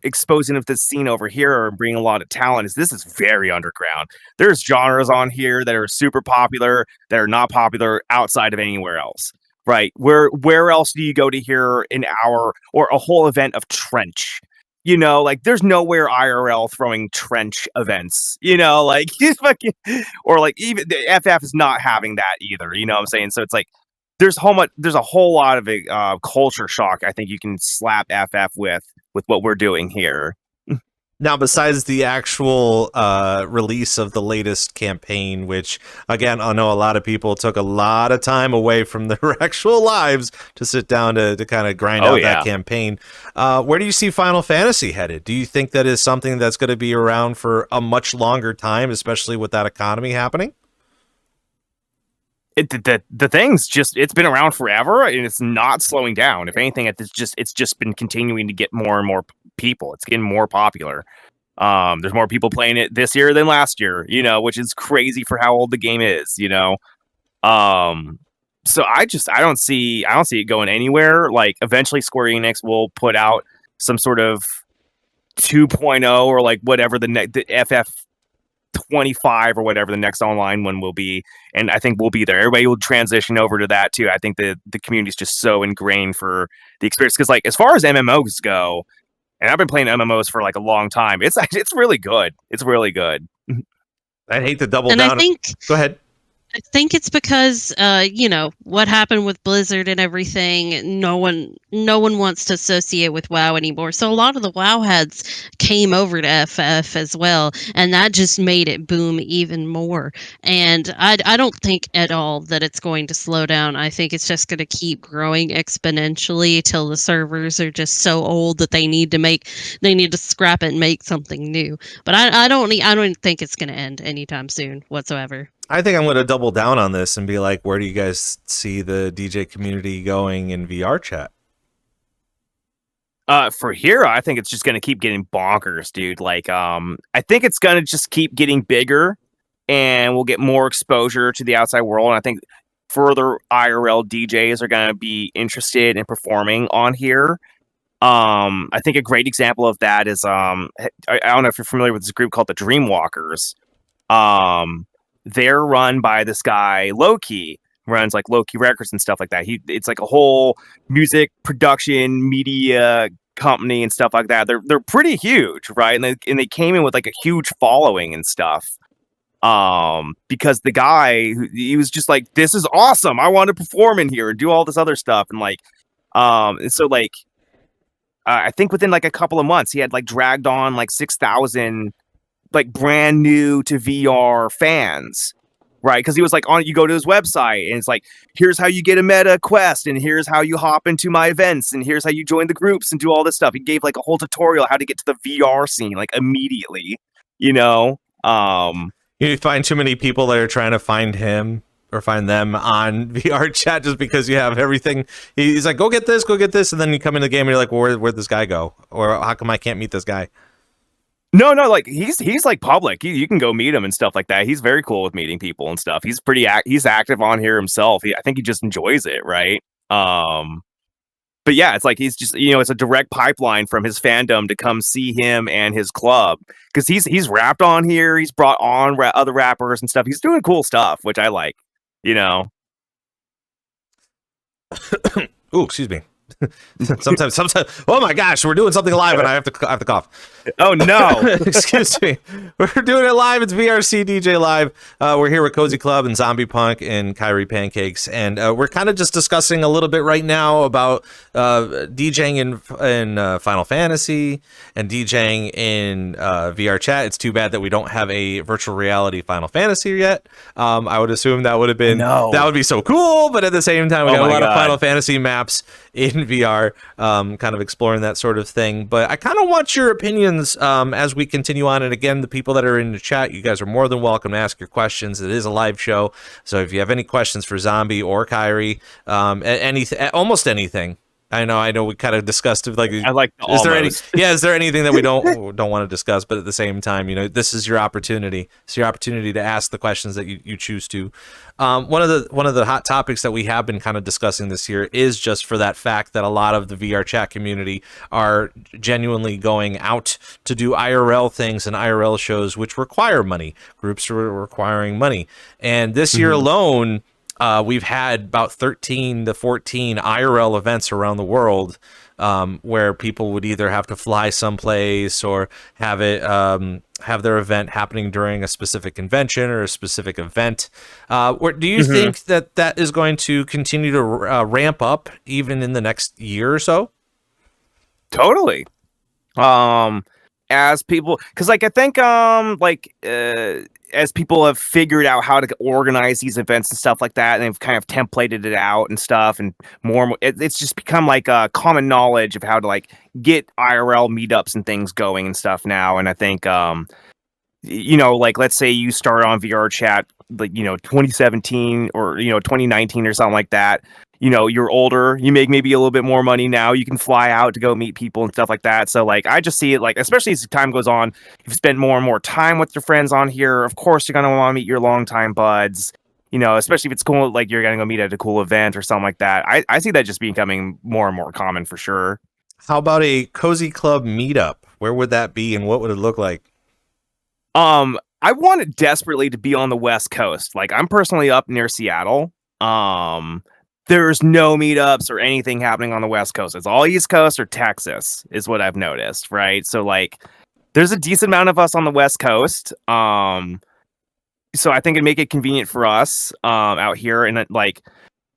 exposing of this scene over here and bringing a lot of talent is this is very underground. There's genres on here that are super popular that are not popular outside of anywhere else, right? Where else do you go to hear an hour or a whole event of trench? Like there's nowhere IRL throwing trench events, like he's fucking, or like even the FF is not having that either. You know what I'm saying? So it's like, there's a whole lot of culture shock I think you can slap FF with what we're doing here. Now, besides the actual release of the latest campaign, which, again, I know a lot of people took a lot of time away from their actual lives to sit down to kind of grind out that campaign. Where do you see Final Fantasy headed? Do you think that is something that's going to be around for a much longer time, especially with that economy happening? The thing's it's been around forever and it's not slowing down. If anything, it's just been continuing to get more and more people. It's getting more popular. There's more people playing it this year than last year, which is crazy for how old the game is, So I don't see it going anywhere. Like eventually Square Enix will put out some sort of 2.0 or like whatever the FF 25 or whatever the next online one will be, and I think we'll be there. Everybody will transition over to that too. I think the community is just so ingrained for the experience, because like as far as MMOs go, and I've been playing MMOs for like a long time, it's really good. It's really good. I'd hate to double down. Go ahead. I think it's because, what happened with Blizzard and everything. No one wants to associate with WoW anymore. So a lot of the WoW heads came over to FF as well, and that just made it boom even more. And I don't think at all that it's going to slow down. I think it's just going to keep growing exponentially till the servers are just so old that they need to scrap it and make something new. But I don't think it's going to end anytime soon whatsoever. I think I'm going to double down on this and be like, where do you guys see the DJ community going in VR chat? For Hero, I think it's just going to keep getting bonkers, dude. Like, I think it's going to just keep getting bigger, and we'll get more exposure to the outside world. And I think further IRL DJs are going to be interested in performing on here. I think a great example of that is, I don't know if you're familiar with this group called the Dreamwalkers. They're run by this guy, Loki, runs like Loki Records and stuff like that. It's like a whole music production media company and stuff like that. They're pretty huge, right? And they came in with like a huge following and stuff. Because the guy, he was just like, this is awesome. I want to perform in here and do all this other stuff. And like, and so like, I think within like a couple of months, he had like dragged on like 6,000 like brand new to VR fans right? Because he was like, you go to his website and it's like, here's how you get a meta quest, and here's how you hop into my events, and here's how you join the groups and do all this stuff. He gave like a whole tutorial how to get to the VR scene like immediately, you know. You find too many people that are trying to find him or find them on VRChat just because you have everything. He's like, go get this, and then you come in the game and you're like, well, where'd this guy go? Or how come I can't meet this guy? No, like he's like public. You can go meet him and stuff like that. He's very cool with meeting people and stuff. He's he's active on here himself. I think he just enjoys it, right? But yeah, it's like he's just, it's a direct pipeline from his fandom to come see him and his club, because he's rapped on here. He's brought on other rappers and stuff. He's doing cool stuff, which I like. Ooh, excuse me. sometimes oh my gosh, we're doing something live and I have to cough. Oh no. Excuse me, we're doing it live. It's VRC DJ Live. We're here with CozyClub and ZombiePunk and KairiPancakes, and we're kind of just discussing a little bit right now about DJing in Final Fantasy and DJing in VRChat. It's too bad that we don't have a virtual reality Final Fantasy yet. I would assume that would have been that would be so cool, but at the same time we got a lot of Final Fantasy maps in VR, kind of exploring that sort of thing. But I kind of want your opinions as we continue on. And again, the people that are in the chat, you guys are more than welcome to ask your questions. It is a live show, so if you have any questions for Zombie or Kairi, almost anything. I know. We kind of discussed it. Like, I like. Is there anything that we don't want to discuss? But at the same time, this is your opportunity. It's your opportunity to ask the questions that you choose to. One of the hot topics that we have been kind of discussing this year is just for that fact that a lot of the VR chat community are genuinely going out to do IRL things and IRL shows, which require money. Groups are requiring money, and this year alone, we've had about 13 to 14 IRL events around the world, where people would either have to fly someplace or have it have their event happening during a specific convention or a specific event. Do you think that is going to continue to ramp up even in the next year or so? Totally. As people, because I think as people have figured out how to organize these events and stuff like that, and they've kind of templated it out and stuff, and more, it's just become like a common knowledge of how to like get IRL meetups and things going and stuff now. And I think, like, let's say you start on VRChat, like, 2017 or, 2019 or something like that. You're older, you make maybe a little bit more money now, you can fly out to go meet people and stuff like that. So like, I just see it like, especially as time goes on, you've spent more and more time with your friends on here. Of course, you're going to want to meet your longtime buds, especially if it's cool, like you're going to go meet at a cool event or something like that. I see that just becoming more and more common for sure. How about a CozyClub meetup? Where would that be and what would it look like? I want it desperately to be on the West Coast. Like, I'm personally up near Seattle. There's no meetups or anything happening on the West Coast. It's all East Coast or Texas is what I've noticed, right? So like, there's a decent amount of us on the West Coast. So I think it'd make it convenient for us out here. And like,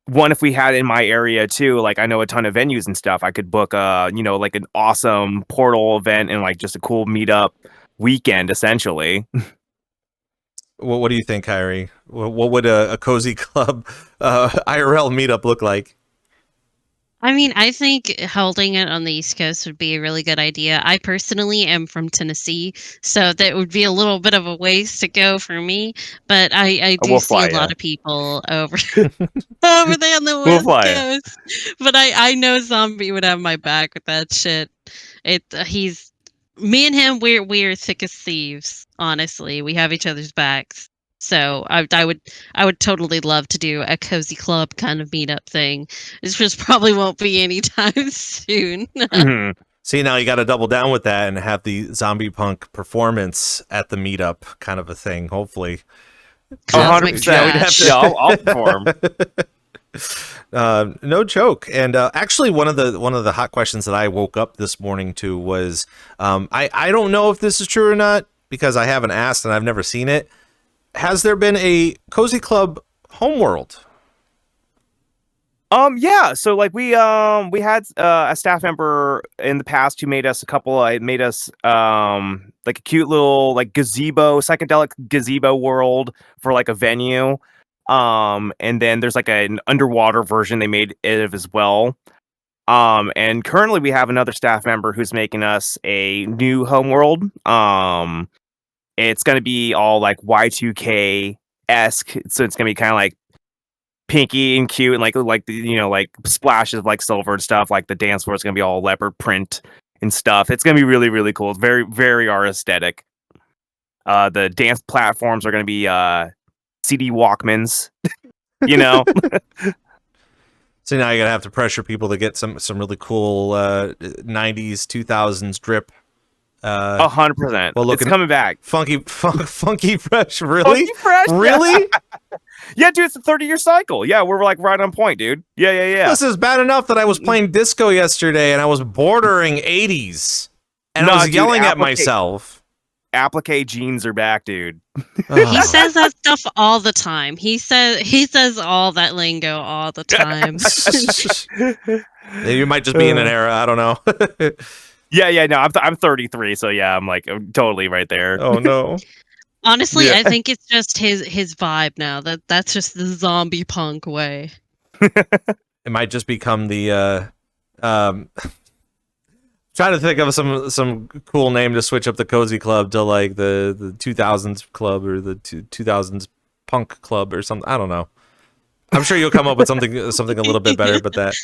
if we had in my area too, like I know a ton of venues and stuff, I could book like an awesome portal event and like just a cool meetup weekend essentially. What do you think, Kairi? What would a CozyClub IRL meetup look like? I mean, I think holding it on the East Coast would be a really good idea. I personally am from Tennessee, so that would be a little bit of a ways to go for me. But I do see a lot of people over there on the West Coast. But I know Zombie would have my back with that shit. Me and him, we're thick as thieves. Honestly, we have each other's backs. So I would totally love to do a CozyClub kind of meetup thing. This just probably won't be anytime soon. See, now you got to double down with that and have the ZombiePunk performance at the meetup kind of a thing. Hopefully, 100%. I'll perform. No joke. And actually, one of the hot questions that I woke up this morning to was, I don't know if this is true or not because I haven't asked and I've never seen it. Has there been a CozyClub Homeworld? Yeah, so like we had a staff member in the past who made us like a cute little like psychedelic gazebo world for like a venue. And then there's like an underwater version they made it of as well. And currently we have another staff member who's making us a new homeworld. It's gonna be all like Y2K-esque, so it's gonna be kind of like pinky and cute and like like splashes of like silver and stuff. Like the dance floor is gonna be all leopard print and stuff. It's gonna be really, really cool. It's very, very art aesthetic. The dance platforms are gonna be CD Walkmans, you know. So now you're gonna have to pressure people to get some really cool 90s 2000s drip. 100%. Well, look, it's coming back. Funky fresh. Really? Funky fresh? Really? Yeah, dude, it's a 30-year cycle. Yeah, we're like right on point, dude. Yeah. This is bad enough that I was playing disco yesterday and I was bordering 80s. And I was yelling at myself. Applique jeans are back, dude. He says that stuff all the time. He says all that lingo all the time. You might just be in an era. I don't know. Yeah. No, I'm 33, so yeah, I'm totally right there. Oh no. Honestly, yeah. I think it's just his vibe now. That's just the zombie punk way. It might just become the trying to think of some cool name to switch up the Cozy Club to like the 2000s club or the 2000s punk club or something. I don't know. I'm sure you'll come up with something a little bit better, but that.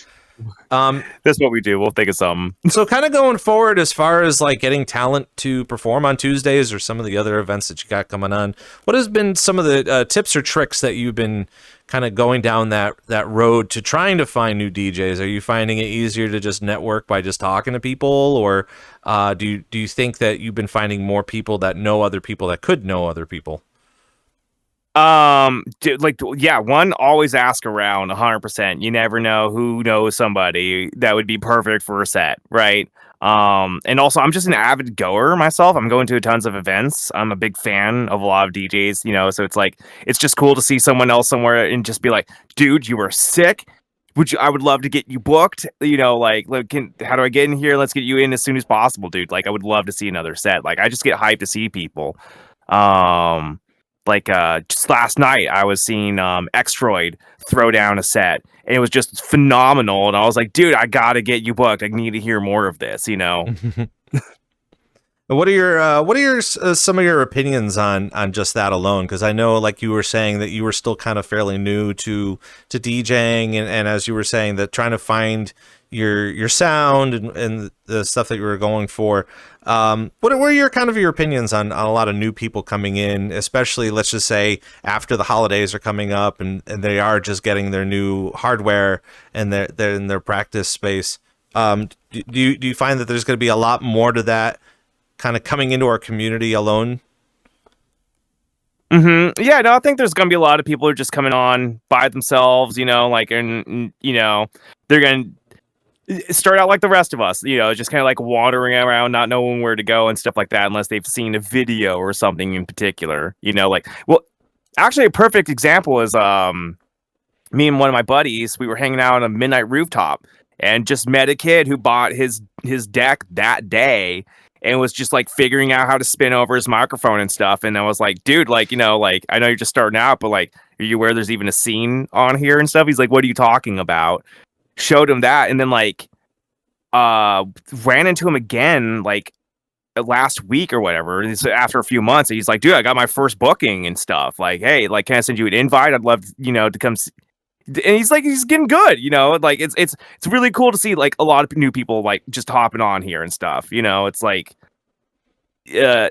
That's what we do. We'll think of something. So kind of going forward, as far as like getting talent to perform on Tuesdays or some of the other events that you got coming on, what has been some of the tips or tricks that you've been kind of going down that road to trying to find new DJs? Are you finding it easier to just network by just talking to people, or do you think that you've been finding more people that know other people that could know other people? One, always ask around 100%. You never know who knows somebody that would be perfect for a set, right? And also I'm just an avid goer myself. I'm going to tons of events. I'm a big fan of a lot of DJs, so it's like, it's just cool to see someone else somewhere and just be like, dude, you were sick. I would love to get you booked, how do I get in here? Let's get you in as soon as possible, dude. Like, I would love to see another set. Like, I just get hyped to see people. Just last night I was seeing Xtroid throw down a set, and it was just phenomenal, and I was like, dude, I gotta get you booked. I need to hear more of this. What are your some of your opinions on just that alone? Because I know, like you were saying, that you were still kind of fairly new to DJing, and as you were saying, that trying to find your sound and the stuff that you were going for. What are your opinions on a lot of new people coming in, especially, let's just say, after the holidays are coming up and they are just getting their new hardware and they're in their practice space? Do you find that there's going to be a lot more to that kind of coming into our community alone? Mm-hmm. Yeah, no, I think there's going to be a lot of people who are just coming on by themselves, they're going to start out like the rest of us, just kind of like wandering around, not knowing where to go and stuff like that, unless they've seen a video or something in particular, actually a perfect example is me and one of my buddies, we were hanging out on a midnight rooftop and just met a kid who bought his deck that day and was just like figuring out how to spin over his microphone and stuff. And I was like, dude, I know you're just starting out, but are you aware there's even a scene on here and stuff? He's like, what are you talking about? Showed him that, and then ran into him again last week or whatever. After a few months, and he's like, dude, I got my first booking and stuff. Hey, can I send you an invite? I'd love to come see. And he's getting good, it's really cool to see a lot of new people just hopping on here and stuff. It's I'm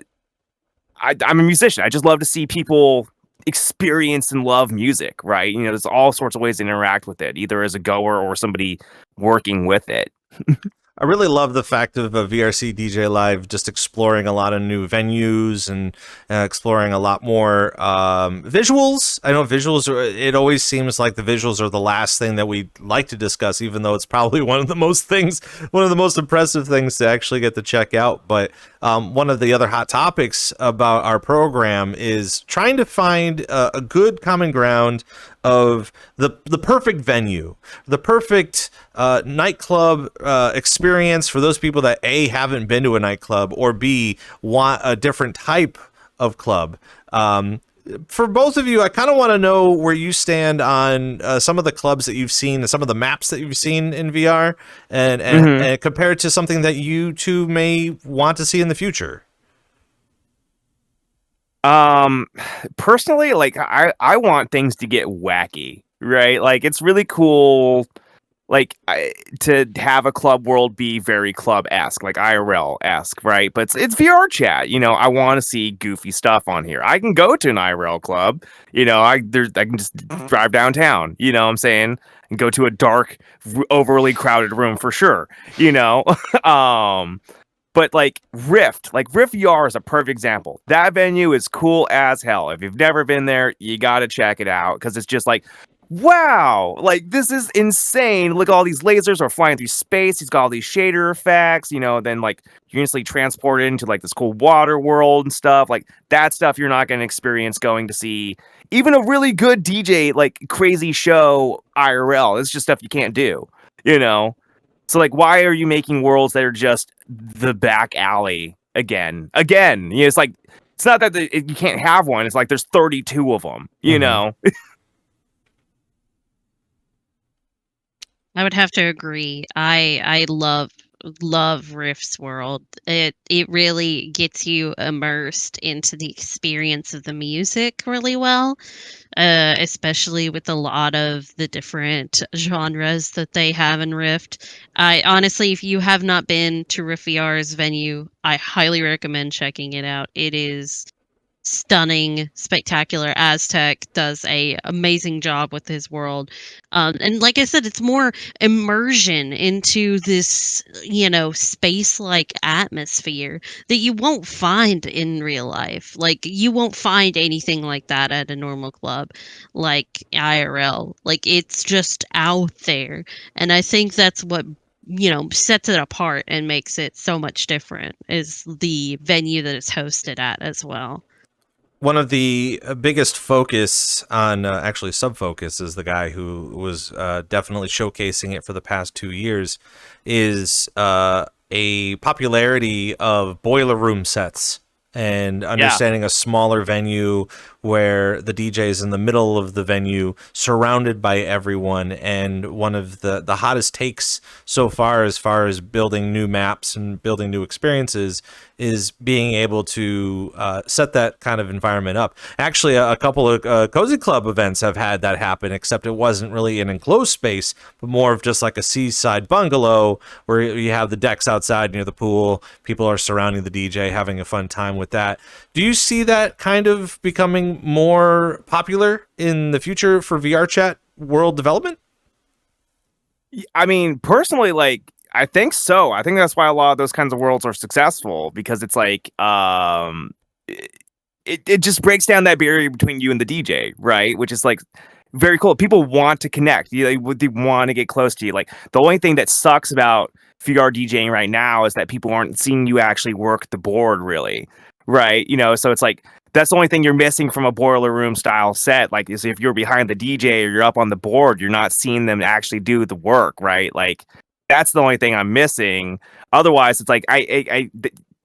a musician. I just love to see people experience and love music, right? There's all sorts of ways to interact with it, either as a goer or somebody working with it. I really love the fact of VRC DJ Live just exploring a lot of new venues and exploring a lot more visuals. I know visuals it always seems like the visuals are the last thing that we like to discuss, even though it's probably one of the most impressive things to actually get to check out. But one of the other hot topics about our program is trying to find a good common ground of the perfect venue, the perfect nightclub experience for those people that A, haven't been to a nightclub, or B, want a different type of club. For both of you, I kind of want to know where you stand on some of the clubs that you've seen and some of the maps that you've seen in VR, and compared to something that you two may want to see in the future. Personally, like I want things to get wacky, right? Like it's really cool, like to have a club world be very club-esque, like IRL-esque, right? But it's VR chat, you know. I want to see goofy stuff on here. I can go to an IRL club, you know. I can just drive downtown, you know what I'm saying, and go to a dark, overly crowded room for sure, you know. But like Rift VR is a perfect example. That venue is cool as hell. If you've never been there, you gotta check it out, because it's just like, wow, like this is insane. Look, all these lasers are flying through space. He's got all these shader effects, you know. Then like you're instantly transported into like this cool water world and stuff. Like that stuff you're not going to experience going to see even a really good DJ, like crazy show IRL. It's just stuff you can't do, you know. So like, why are you making worlds that are just the back alley again? You know, it's like, it's not that you can't have one. It's like there's 32 of them, you know. I would have to agree. I love Rift's world. It really gets you immersed into the experience of the music really well, especially with a lot of the different genres that they have in Rift. I honestly, if you have not been to Rift VR's venue, I highly recommend checking it out. It is stunning, spectacular. Aztec does a amazing job with his world, and like I said, it's more immersion into this, you know, space-like atmosphere that you won't find in real life. Like you won't find anything like that at a normal club, like IRL. Like it's just out there, and I think that's what, you know, sets it apart and makes it so much different, is the venue that it's hosted at as well. One of the biggest focus on, actually Subfocus is the guy who was definitely showcasing it for the past 2 years, is a popularity of boiler room sets and understanding a smaller venue where the DJ is in the middle of the venue, surrounded by everyone. And one of the hottest takes so far as building new maps and building new experiences is being able to set that kind of environment up. Actually, a couple of CozyClub events have had that happen, except it wasn't really an enclosed space, but more of just like a seaside bungalow where you have the decks outside near the pool. People are surrounding the DJ, having a fun time with that. Do you see that kind of becoming more popular in the future for VRChat world development? I mean, personally, like, I think so. I think that's why a lot of those kinds of worlds are successful, because it's like, it just breaks down that barrier between you and the DJ, right? Which is like very cool. People want to connect. They want to get close to you. Like the only thing that sucks about VR DJing right now is that people aren't seeing you actually work the board, really, right? You know, so it's like, that's the only thing you're missing from a boiler room style set. Like, is if you're behind the DJ or you're up on the board, you're not seeing them actually do the work, right? Like, that's the only thing I'm missing. Otherwise, it's like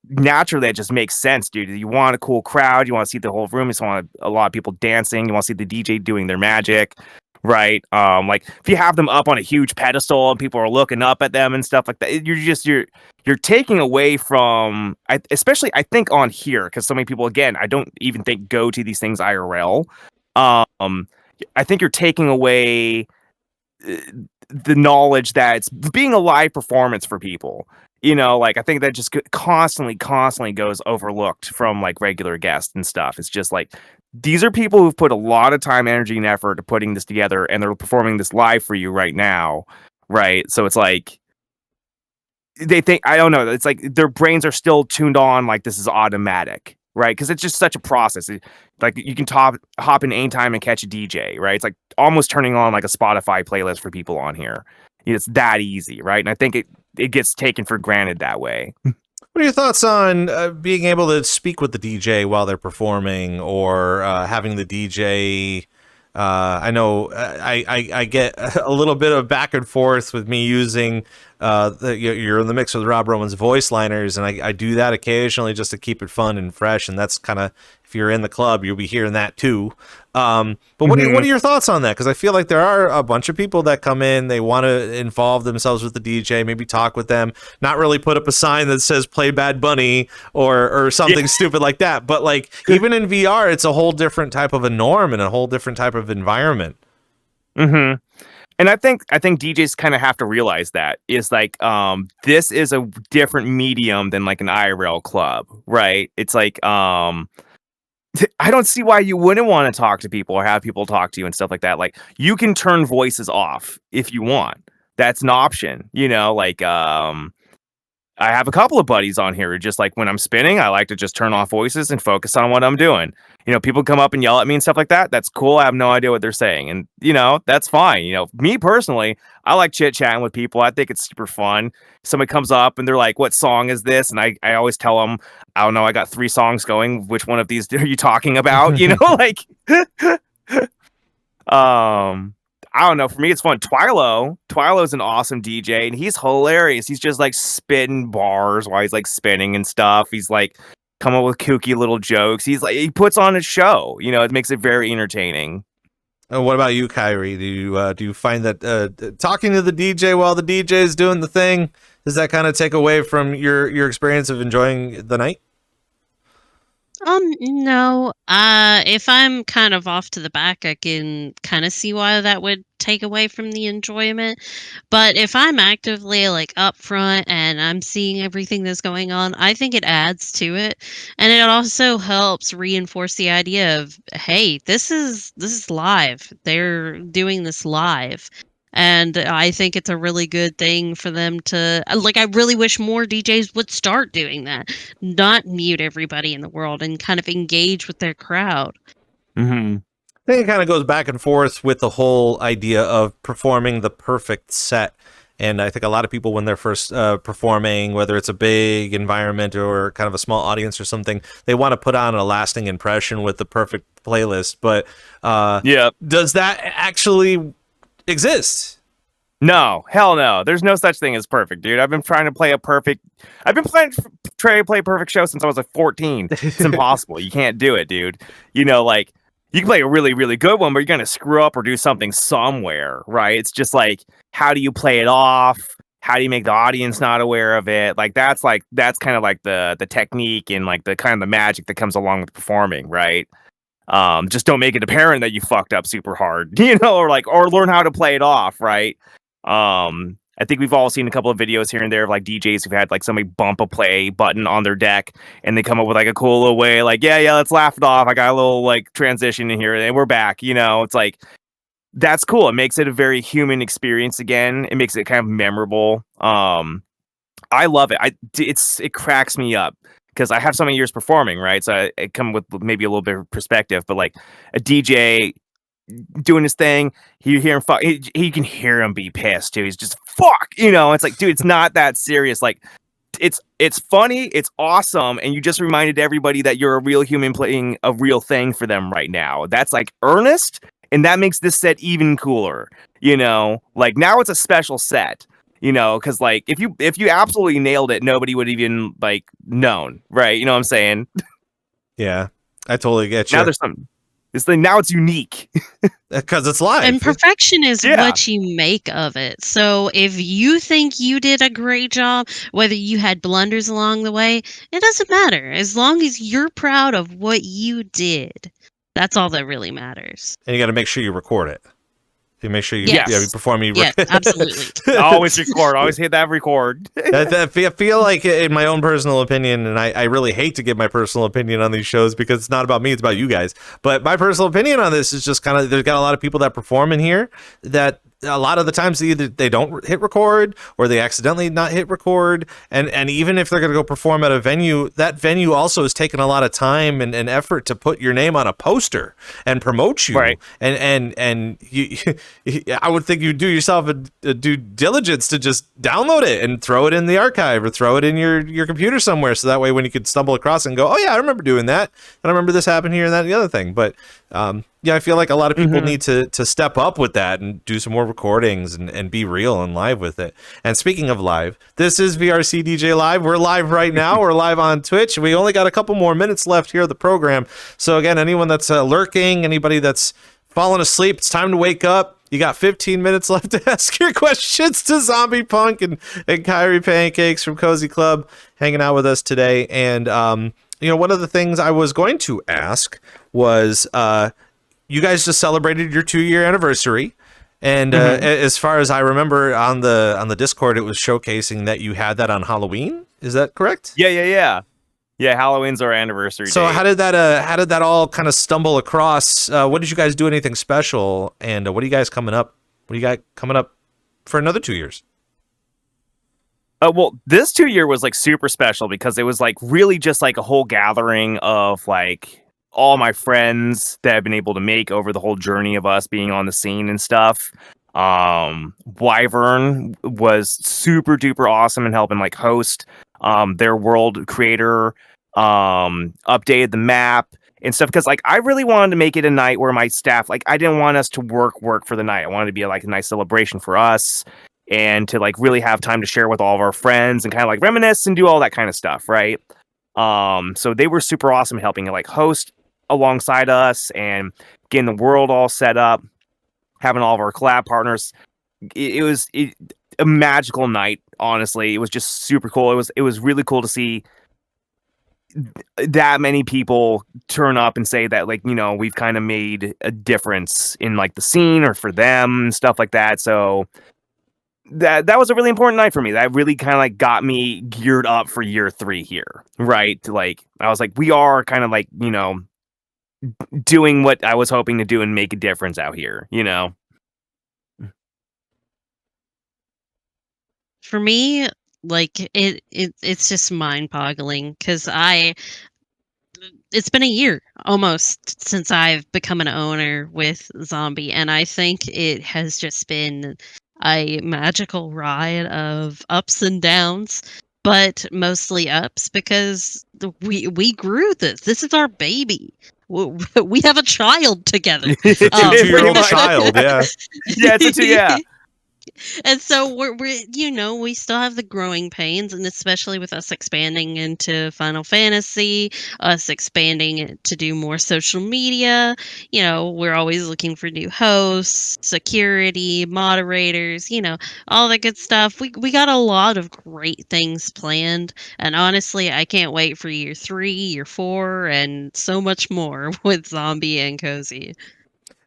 naturally it just makes sense, dude. You want a cool crowd, you want to see the whole room, you just want a lot of people dancing, you want to see the DJ doing their magic, right? Like if you have them up on a huge pedestal and people are looking up at them and stuff like that, you're taking away from, especially I think on here, because so many people, again, I don't even think go to these things IRL. I think you're taking away the knowledge that it's being a live performance for people. You know, like I think that just constantly goes overlooked from like regular guests and stuff. It's just like, these are people who've put a lot of time, energy, and effort to putting this together, and they're performing this live for you right now, right? So it's like, they think, I don't know, it's like their brains are still tuned on like this is automatic, right? Because it's just such a process. Like you can hop in anytime and catch a DJ, right? It's like almost turning on like a Spotify playlist for people on here. It's that easy, right? And I think it gets taken for granted that way. What are your thoughts on being able to speak with the DJ while they're performing, or having the DJ I know I get a little bit of back and forth with me using you're in the mix with Rob Roman's voice liners, and I do that occasionally just to keep it fun and fresh, and that's kind of, if you're in the club, you'll be hearing that too. But what are your thoughts on that? Because I feel like there are a bunch of people that come in, they want to involve themselves with the DJ, maybe talk with them, not really put up a sign that says "Play Bad Bunny" or something stupid like that. But like even in VR, it's a whole different type of a norm and a whole different type of environment. And I think DJs kind of have to realize that is like this is a different medium than like an IRL club, right? It's like I don't see why you wouldn't want to talk to people or have people talk to you and stuff like that. Like you can turn voices off if you want. That's an option, you know, like I have a couple of buddies on here who just like when I'm spinning, I like to just turn off voices and focus on what I'm doing. You know, people come up and yell at me and stuff like that. That's cool. I have no idea what they're saying. And, you know, that's fine. You know, me personally, I like chit chatting with people. I think it's super fun. Somebody comes up and they're like, what song is this? And I always tell them, I don't know, I got 3 songs going. Which one of these are you talking about? You know, like, I don't know. For me, it's fun. Twilo's an awesome DJ, and he's hilarious. He's just like spitting bars while he's like spinning and stuff. He's like come up with kooky little jokes. He's like, he puts on a show. You know, it makes it very entertaining. What about you, Kairi? Do you find that talking to the DJ while the DJ is doing the thing, does that kind of take away from your experience of enjoying the night? No. If I'm kind of off to the back, I can kind of see why that would take away from the enjoyment. But if I'm actively like up front and I'm seeing everything that's going on, I think it adds to it. And it also helps reinforce the idea of, hey, this is live. They're doing this live. And I think it's a really good thing for them to, like, I really wish more DJs would start doing that. Not mute everybody in the world and kind of engage with their crowd. I think it kind of goes back and forth with the whole idea of performing the perfect set. And I think a lot of people, when they're first performing, whether it's a big environment or kind of a small audience or something, they want to put on a lasting impression with the perfect playlist. But does that actually exist? No, hell no. There's no such thing as perfect, dude. I've been trying to play perfect show since I was like 14. It's impossible. You can't do it, dude. You know, like you can play a really, really good one, but you're gonna screw up or do something somewhere, right? It's just like, how do you play it off? How do you make the audience not aware of it? Like that's kind of like the technique and like the kind of the magic that comes along with performing, right? Just don't make it apparent that you fucked up super hard, you know, or learn how to play it off, right? I think we've all seen a couple of videos here and there of like DJs who've had like somebody bump a play button on their deck and they come up with like a cool little way, like, yeah, let's laugh it off. I got a little like transition in here and we're back, you know. It's like, that's cool. It makes it a very human experience again. It makes it kind of memorable. I love it. It cracks me up because I have so many years performing, right? So I come with maybe a little bit of perspective, but like a DJ doing his thing, you hear him fuck. He can hear him be pissed too. He's just fuck, you know. It's like, dude, it's not that serious. Like, it's funny, it's awesome, and you just reminded everybody that you're a real human playing a real thing for them right now. That's like earnest, and that makes this set even cooler. You know, like now it's a special set. You know, because like if you absolutely nailed it, nobody would even like known, right? You know what I'm saying? Yeah, I totally get you. Now there's something. Now it's unique because it's live, and perfection is what you make of it. So if you think you did a great job, whether you had blunders along the way, it doesn't matter. As long as you're proud of what you did, that's all that really matters. And you got to make sure you record it. You make sure you perform. Yes, absolutely. Always record. Always hit that record. I feel like, in my own personal opinion, and I really hate to give my personal opinion on these shows because it's not about me, it's about you guys. But my personal opinion on this is just kind of, there's got a lot of people that perform in here that a lot of the times either they don't hit record or they accidentally not hit record. And even if they're going to go perform at a venue, that venue also has taken a lot of time and effort to put your name on a poster and promote you. Right. And you, I would think you'd do yourself a due diligence to just download it and throw it in the archive or throw it in your computer somewhere. So that way when you could stumble across and go, oh yeah, I remember doing that. And I remember this happened here and that and the other thing. But Yeah, I feel like a lot of people Mm-hmm. need to step up with that and do some more recordings and be real and live with it. And speaking of live, this is VRC DJ Live. We're live right now. We're live on Twitch. We only got a couple more minutes left here of the program. So again, anyone that's lurking, anybody that's fallen asleep, it's time to wake up. You got 15 minutes left to ask your questions to Zombie Punk and KairiPancakes from CozyClub hanging out with us today. And one of the things I was going to ask was you guys just celebrated your 2-year anniversary, and as far as I remember on the Discord, it was showcasing that you had that on Halloween. Is that correct? Yeah. Halloween's our anniversary. So date. how did that all kind of stumble across? What did you guys do? Anything special? And what do you guys coming up? What do you got coming up for another 2 years? Well, this 2-year was like super special because it was like really just like a whole gathering of like all my friends that I've been able to make over the whole journey of us being on the scene and stuff. Wyvern was super duper awesome in helping like host their world creator, updated the map and stuff, because like I really wanted to make it a night where my staff, like I didn't want us to work for the night. I wanted to be like a nice celebration for us and to like really have time to share with all of our friends and kind of like reminisce and do all that kind of stuff, right? So they were super awesome helping like host alongside us and getting the world all set up, having all of our collab partners. It was a magical night, honestly. It was just super cool. It was really cool to see that many people turn up and say that, like, we've kind of made a difference in like the scene or for them and stuff like that. So that was a really important night for me. That really kind of like got me geared up for year 3 here, right? Like I was like, we are kind of like, doing what I was hoping to do and make a difference out here, For me, like it's just mind-boggling because it's been a year almost since I've become an owner with Zombie, and I think it has just been a magical ride of ups and downs, but mostly ups because we grew this. This is our baby. We have a child together. It's a 2-year-old much. child, yeah. Yeah, it's a 2, yeah. And so we're we still have the growing pains, and especially with us expanding into Final Fantasy, us expanding it to do more social media. We're always looking for new hosts, security, moderators, all the good stuff. We got a lot of great things planned, and honestly, I can't wait for year 3, year 4, and so much more with Zombie and Cozy.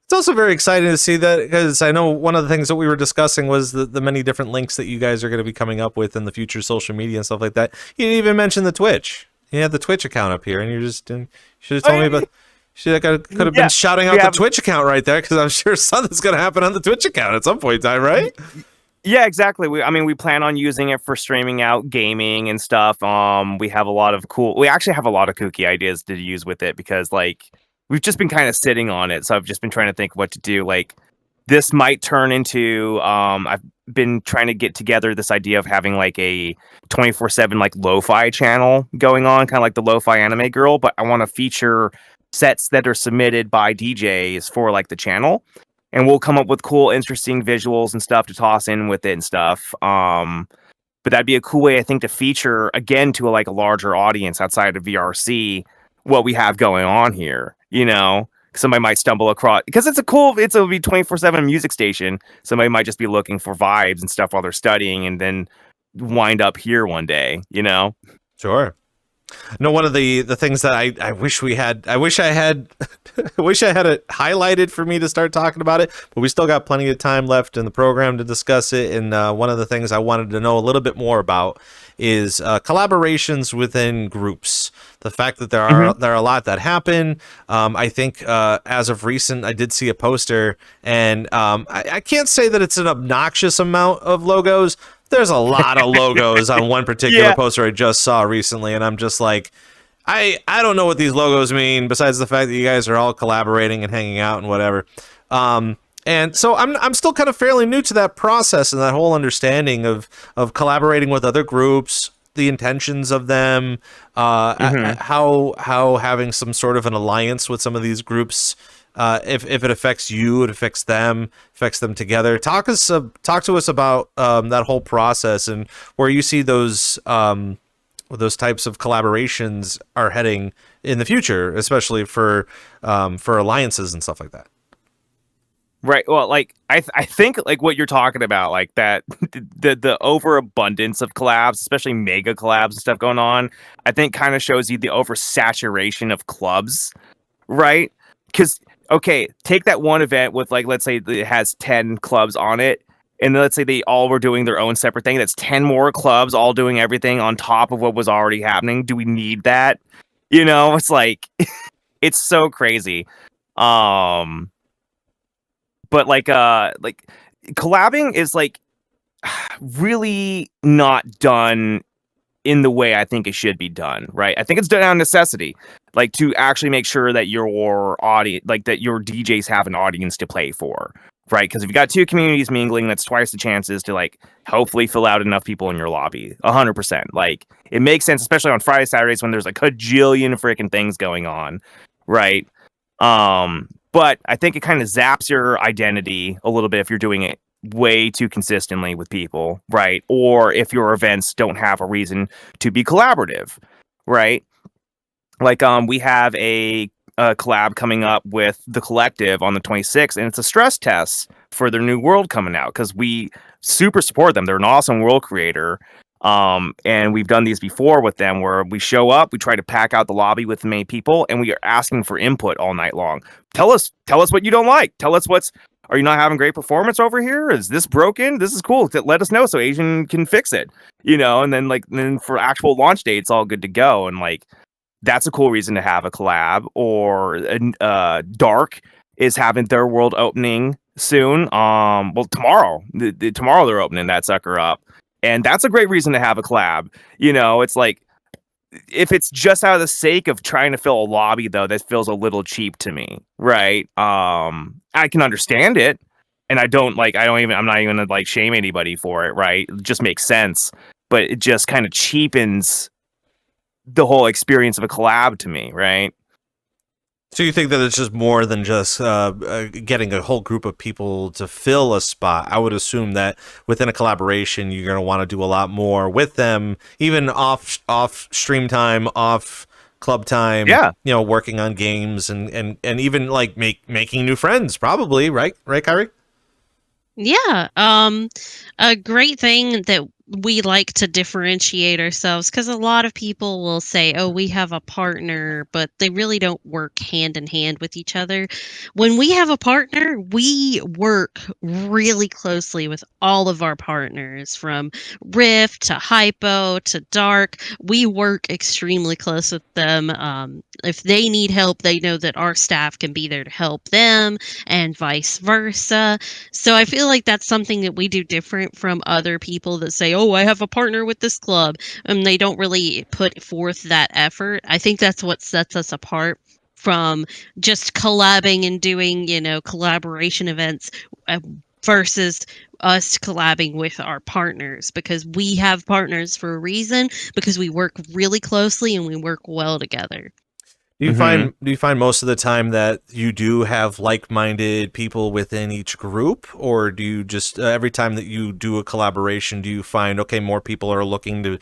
It's also very exciting to see that, because I know one of the things that we were discussing was the many different links that you guys are going to be coming up with in the future social media and stuff like that. You didn't even mention the Twitch. You had the Twitch account up here, and you should have told me about. Could have been shouting out the Twitch account right there, because I'm sure something's going to happen on the Twitch account at some point in time, right? Yeah, exactly. We plan on using it for streaming out gaming and stuff. We have a lot of we actually have a lot of kooky ideas to use with it, because like we've just been kind of sitting on it. So I've just been trying to think what to do. Like this might turn into, I've been trying to get together this idea of having like a 24/7 like lo-fi channel going on, kind of like the Lo-Fi Anime Girl, but I want to feature sets that are submitted by DJs for like the channel. And we'll come up with cool, interesting visuals and stuff to toss in with it and stuff. But that'd be a cool way, I think, to feature again to a larger audience outside of VRC what we have going on here. Somebody might stumble across, because it'll be 24/7 music station. Somebody might just be looking for vibes and stuff while they're studying, and then wind up here one day. Sure. No, one of the things that I wish I had it highlighted for me to start talking about it, but we still got plenty of time left in the program to discuss it. And one of the things I wanted to know a little bit more about is collaborations within groups. The fact that there are a lot that happen. I think as of recent, I did see a poster, and I can't say that it's an obnoxious amount of logos. There's a lot of logos on one particular poster I just saw recently, and I'm just like, I don't know what these logos mean, besides the fact that you guys are all collaborating and hanging out and whatever. And so I'm still kind of fairly new to that process and that whole understanding of collaborating with other groups, the intentions of them, how having some sort of an alliance with some of these groups if it affects you, it affects them together. Talk to us about that whole process and where you see those types of collaborations are heading in the future, especially for alliances and stuff like that. Right. Well, like I think like what you're talking about, like that the overabundance of collabs, especially mega collabs and stuff going on, I think kind of shows you the oversaturation of clubs, right? Because okay, take that one event with like, let's say it has 10 clubs on it, and let's say they all were doing their own separate thing. That's 10 more clubs all doing everything on top of what was already happening. Do we need that? You know, it's like it's so crazy. But like collabing is like really not done in the way I think it should be done, right? I think it's done out of necessity, like to actually make sure that your audience, like that your DJs have an audience to play for, right? Because if you got two communities mingling, that's twice the chances to like hopefully fill out enough people in your lobby. 100%. Like it makes sense, especially on Friday, Saturdays when there's like a kajillion freaking things going on, right? But I think it kind of zaps your identity a little bit if you're doing it way too consistently with people, right? Or if your events don't have a reason to be collaborative, right? Like we have a collab coming up with The Collective on the 26th, and it's a stress test for their new world coming out because we super support them. They're an awesome world creator. And we've done these before with them where we show up, we try to pack out the lobby with many people, and we are asking for input all night long. Tell us what you don't like. Tell us are you not having great performance over here? Is this broken? This is cool. Let us know so Asian can fix it, you know? And then for actual launch day, it's all good to go. And like, that's a cool reason to have a collab. Or Dark is having their world opening soon. Well, tomorrow they're opening that sucker up. And that's a great reason to have a collab. You know, it's like, if it's just out of the sake of trying to fill a lobby, though, that feels a little cheap to me, right? I can understand it, and I'm not even gonna like shame anybody for it, right? It just makes sense, but it just kind of cheapens the whole experience of a collab to me, right? So you think that it's just more than just getting a whole group of people to fill a spot? I would assume that within a collaboration, you're going to want to do a lot more with them, even off stream time, off club time. Yeah, you know, working on games and even like making new friends, probably, right, Kairi? Yeah. A great thing that we like to differentiate ourselves, because a lot of people will say, oh, we have a partner, but they really don't work hand in hand with each other. When we have a partner, we work really closely with all of our partners, from Rift to Hypo to Dark. We work extremely close with them. If they need help, they know that our staff can be there to help them, and vice versa. So I feel like that's something that we do different from other people that say, oh, I have a partner with this club, and they don't really put forth that effort. I think that's what sets us apart from just collabing and doing, collaboration events versus us collabing with our partners, because we have partners for a reason, because we work really closely and we work well together. Do you find most of the time that you do have like-minded people within each group, or do you just every time that you do a collaboration, do you find, okay, more people are looking to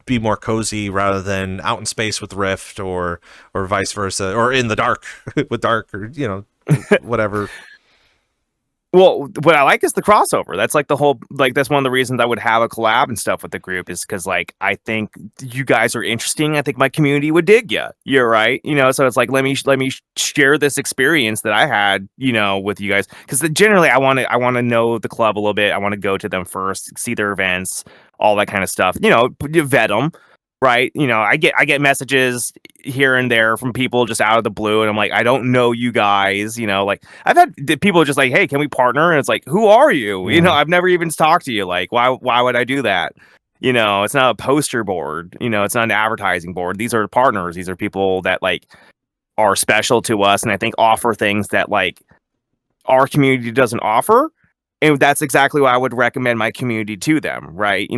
be more cozy rather than out in space with Rift, or vice versa, or in the dark with Dark, or whatever? Well, what I like is the crossover. That's like the whole, like, that's one of the reasons I would have a collab and stuff with the group, is because, like, I think you guys are interesting. I think my community would dig you. You're right. So it's like, let me share this experience that I had, with you guys. Because generally I want to know the club a little bit. I want to go to them first, see their events, all that kind of stuff. You vet them. Right. I get messages here and there from people just out of the blue. And I'm like, I don't know you guys, like I've had people just like, hey, can we partner? And it's like, who are you? Mm-hmm. I've never even talked to you. Like, why would I do that? It's not a poster board. It's not an advertising board. These are partners. These are people that like are special to us. And I think offer things that like our community doesn't offer. And that's exactly why I would recommend my community to them. Right.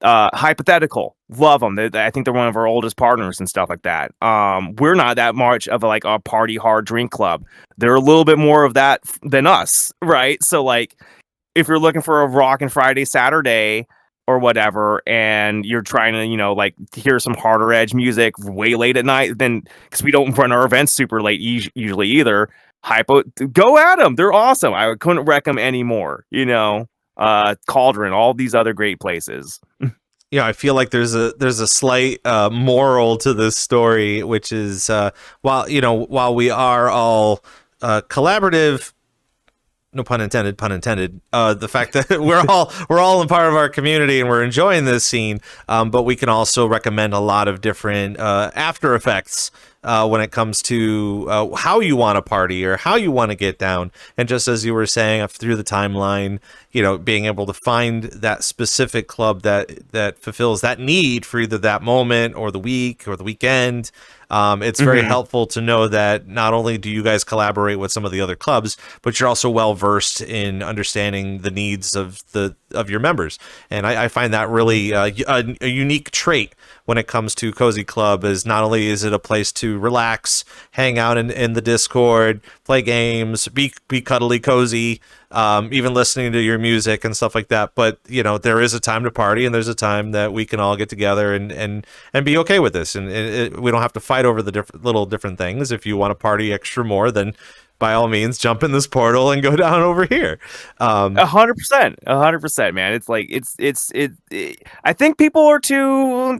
Hypothetical, love them. I think they're one of our oldest partners and stuff like that. We're not that much of a party hard drink club. They're a little bit more of that than us, right? So like, if you're looking for a rockin' Friday, Saturday, or whatever, and you're trying to, like hear some harder edge music way late at night, then because we don't run our events super late usually either. Go at them. They're awesome. I couldn't recommend any more. Cauldron, all these other great places. I feel like there's a slight moral to this story, which is while we are all collaborative, no pun intended, the fact that we're all a part of our community and we're enjoying this scene, but we can also recommend a lot of different after effects when it comes to how you want to party or how you want to get down. And just as you were saying, through the timeline, being able to find that specific club that fulfills that need for either that moment or the week or the weekend. It's very helpful to know that not only do you guys collaborate with some of the other clubs, but you're also well versed in understanding the needs of your members. And I find that really a unique trait when it comes to CozyClub. Is not only is it a place to relax, hang out in the Discord, play games, be cuddly cozy, even listening to your music and stuff like that, but there is a time to party, and there's a time that we can all get together and be okay with this, and we don't have to fight over the different things. If you want to party extra more, then by all means jump in this portal and go down over here. 100%, man. It's like I think people are too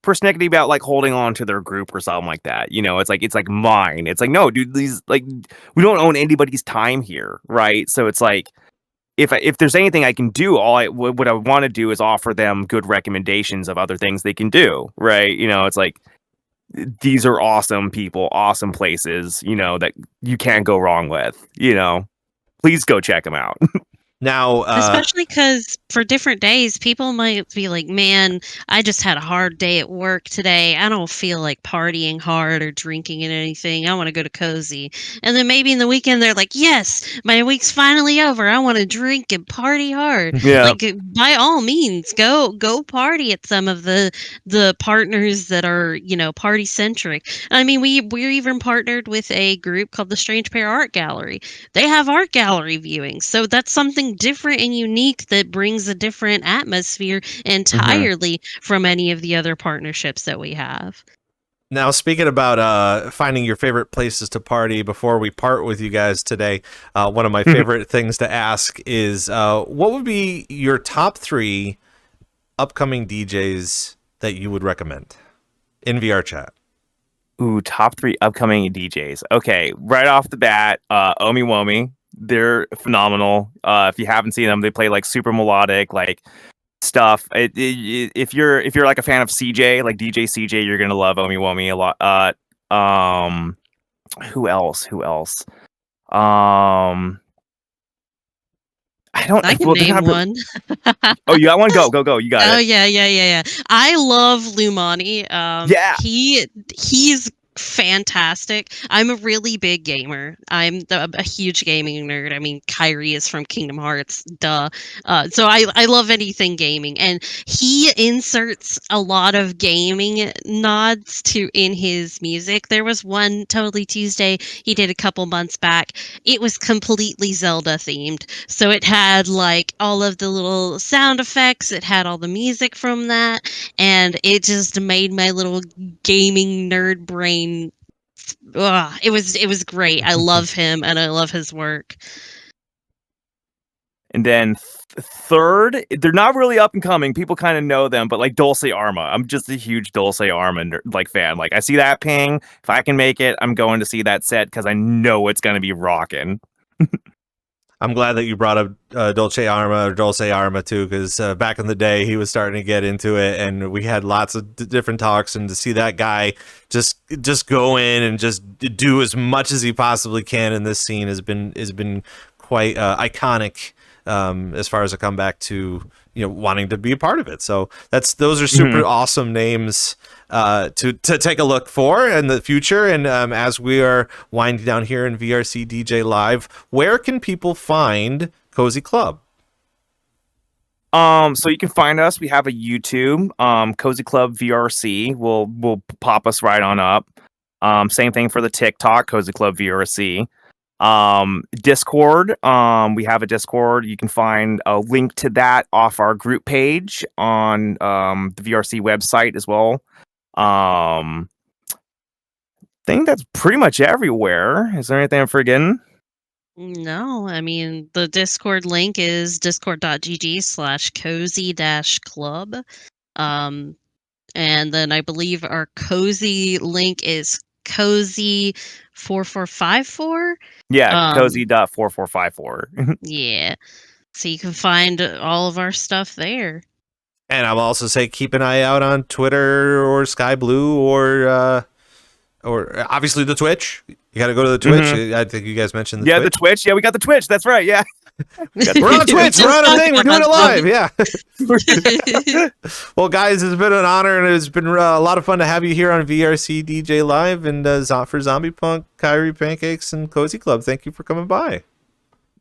persnickety about like holding on to their group or something like that. It's like mine. It's like, no, dude, these, like, we don't own anybody's time here, right? So it's like, if there's anything I can do, what I want to do is offer them good recommendations of other things they can do, right? It's like, these are awesome people, awesome places, that you can't go wrong with. Please go check them out. Now, especially because for different days, people might be like, man, I just had a hard day at work today. I don't feel like partying hard or drinking and anything. I want to go to Cozy. And then maybe in the weekend, they're like, yes, my week's finally over. I want to drink and party hard. Yeah. Like, by all means, go party at some of the partners that are, party centric. I mean, we're even partnered with a group called the Strange Pair Art Gallery. They have art gallery viewings. So that's something different and unique that brings a different atmosphere entirely from any of the other partnerships that we have. Now, speaking about finding your favorite places to party before we part with you guys today, one of my favorite things to ask is what would be your top 3 upcoming DJs that you would recommend in VRChat? Ooh, top 3 upcoming DJs. Okay, right off the bat, Omi Womi. They're phenomenal. If you haven't seen them, they play like super melodic, like stuff. If you're like a fan of CJ, like DJ CJ, you're gonna love Omi Womi a lot. Who else? I can name one. Oh, you got one? Go. You got it. Oh yeah. I love Lumani. Yeah. He's fantastic. I'm a really big gamer. I'm a huge gaming nerd. I mean, Kairi is from Kingdom Hearts, duh. So I love anything gaming, and he inserts a lot of gaming nods in his music. There was one Totally Tuesday he did a couple months back. It was completely Zelda themed, so it had like all of the little sound effects. It had all the music from that, and it just made my little gaming nerd brain. It was great. I love him and I love his work. And then third, they're not really up and coming. People kind of know them, but like Dulce Arma. I'm just a huge Dulce Arma fan. Like, I see that ping. If I can make it, I'm going to see that set because I know it's going to be rocking. I'm glad that you brought up Dulce Arma too, because back in the day he was starting to get into it, and we had lots of different talks. And to see that guy just go in and just do as much as he possibly can in this scene has been quite iconic as far as a comeback to wanting to be a part of it. So those are super awesome names to take a look for in the future. And as we are winding down here in VRC DJ Live, where can people find CozyClub? So you can find us. We have a YouTube, CozyClub VRC. Will pop us right on up. Same thing for the TikTok, CozyClub VRC. Discord. We have a Discord. You can find a link to that off our group page on the VRC website as well. Think that's pretty much everywhere. Is there anything I'm forgetting? No, I mean, the Discord link is discord.gg/cozy-club. And then I believe our Cozy link is Cozy4454. Yeah, cozy.4454. Yeah. So you can find all of our stuff there. And I'll also say keep an eye out on Twitter or Sky Blue or obviously the Twitch. You got to go to the Twitch. I think you guys mentioned the Twitch. The Twitch. Yeah, we got the Twitch. That's right. Yeah. We're on Twitch. We're on a thing. We're doing it live. Yeah. Well, guys, it's been an honor, and it's been a lot of fun to have you here on VRC DJ Live and for Zombie Punk, KairiPancakes, and CozyClub. Thank you for coming by.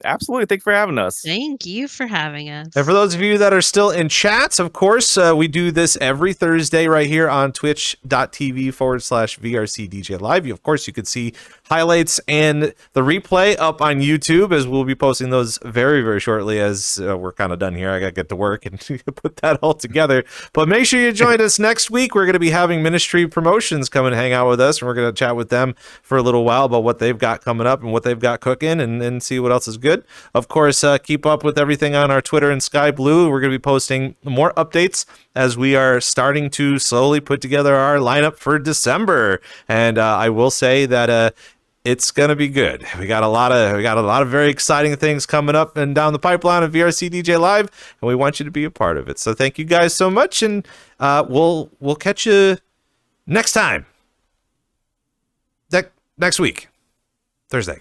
Absolutely. Thanks for having us. Thank you for having us. And for those of you that are still in chats, of course, we do this every Thursday right here on twitch.tv/VRCDJLIVE. Of course, you could see highlights and the replay up on YouTube, as we'll be posting those very, very shortly, as we're kind of done here. I got to get to work and put that all together. But make sure you join us next week. We're going to be having Ministry Promotions come and hang out with us, and we're going to chat with them for a little while about what they've got coming up and what they've got cooking, and see what else is good. Of course, keep up with everything on our Twitter and Sky Blue. We're going to be posting more updates as we are starting to slowly put together our lineup for December. And I will say that it's going to be good. We got a lot of very exciting things coming up and down the pipeline of VRC DJ Live, and we want you to be a part of it. So thank you guys so much, and we'll catch you next time. Next week, Thursday.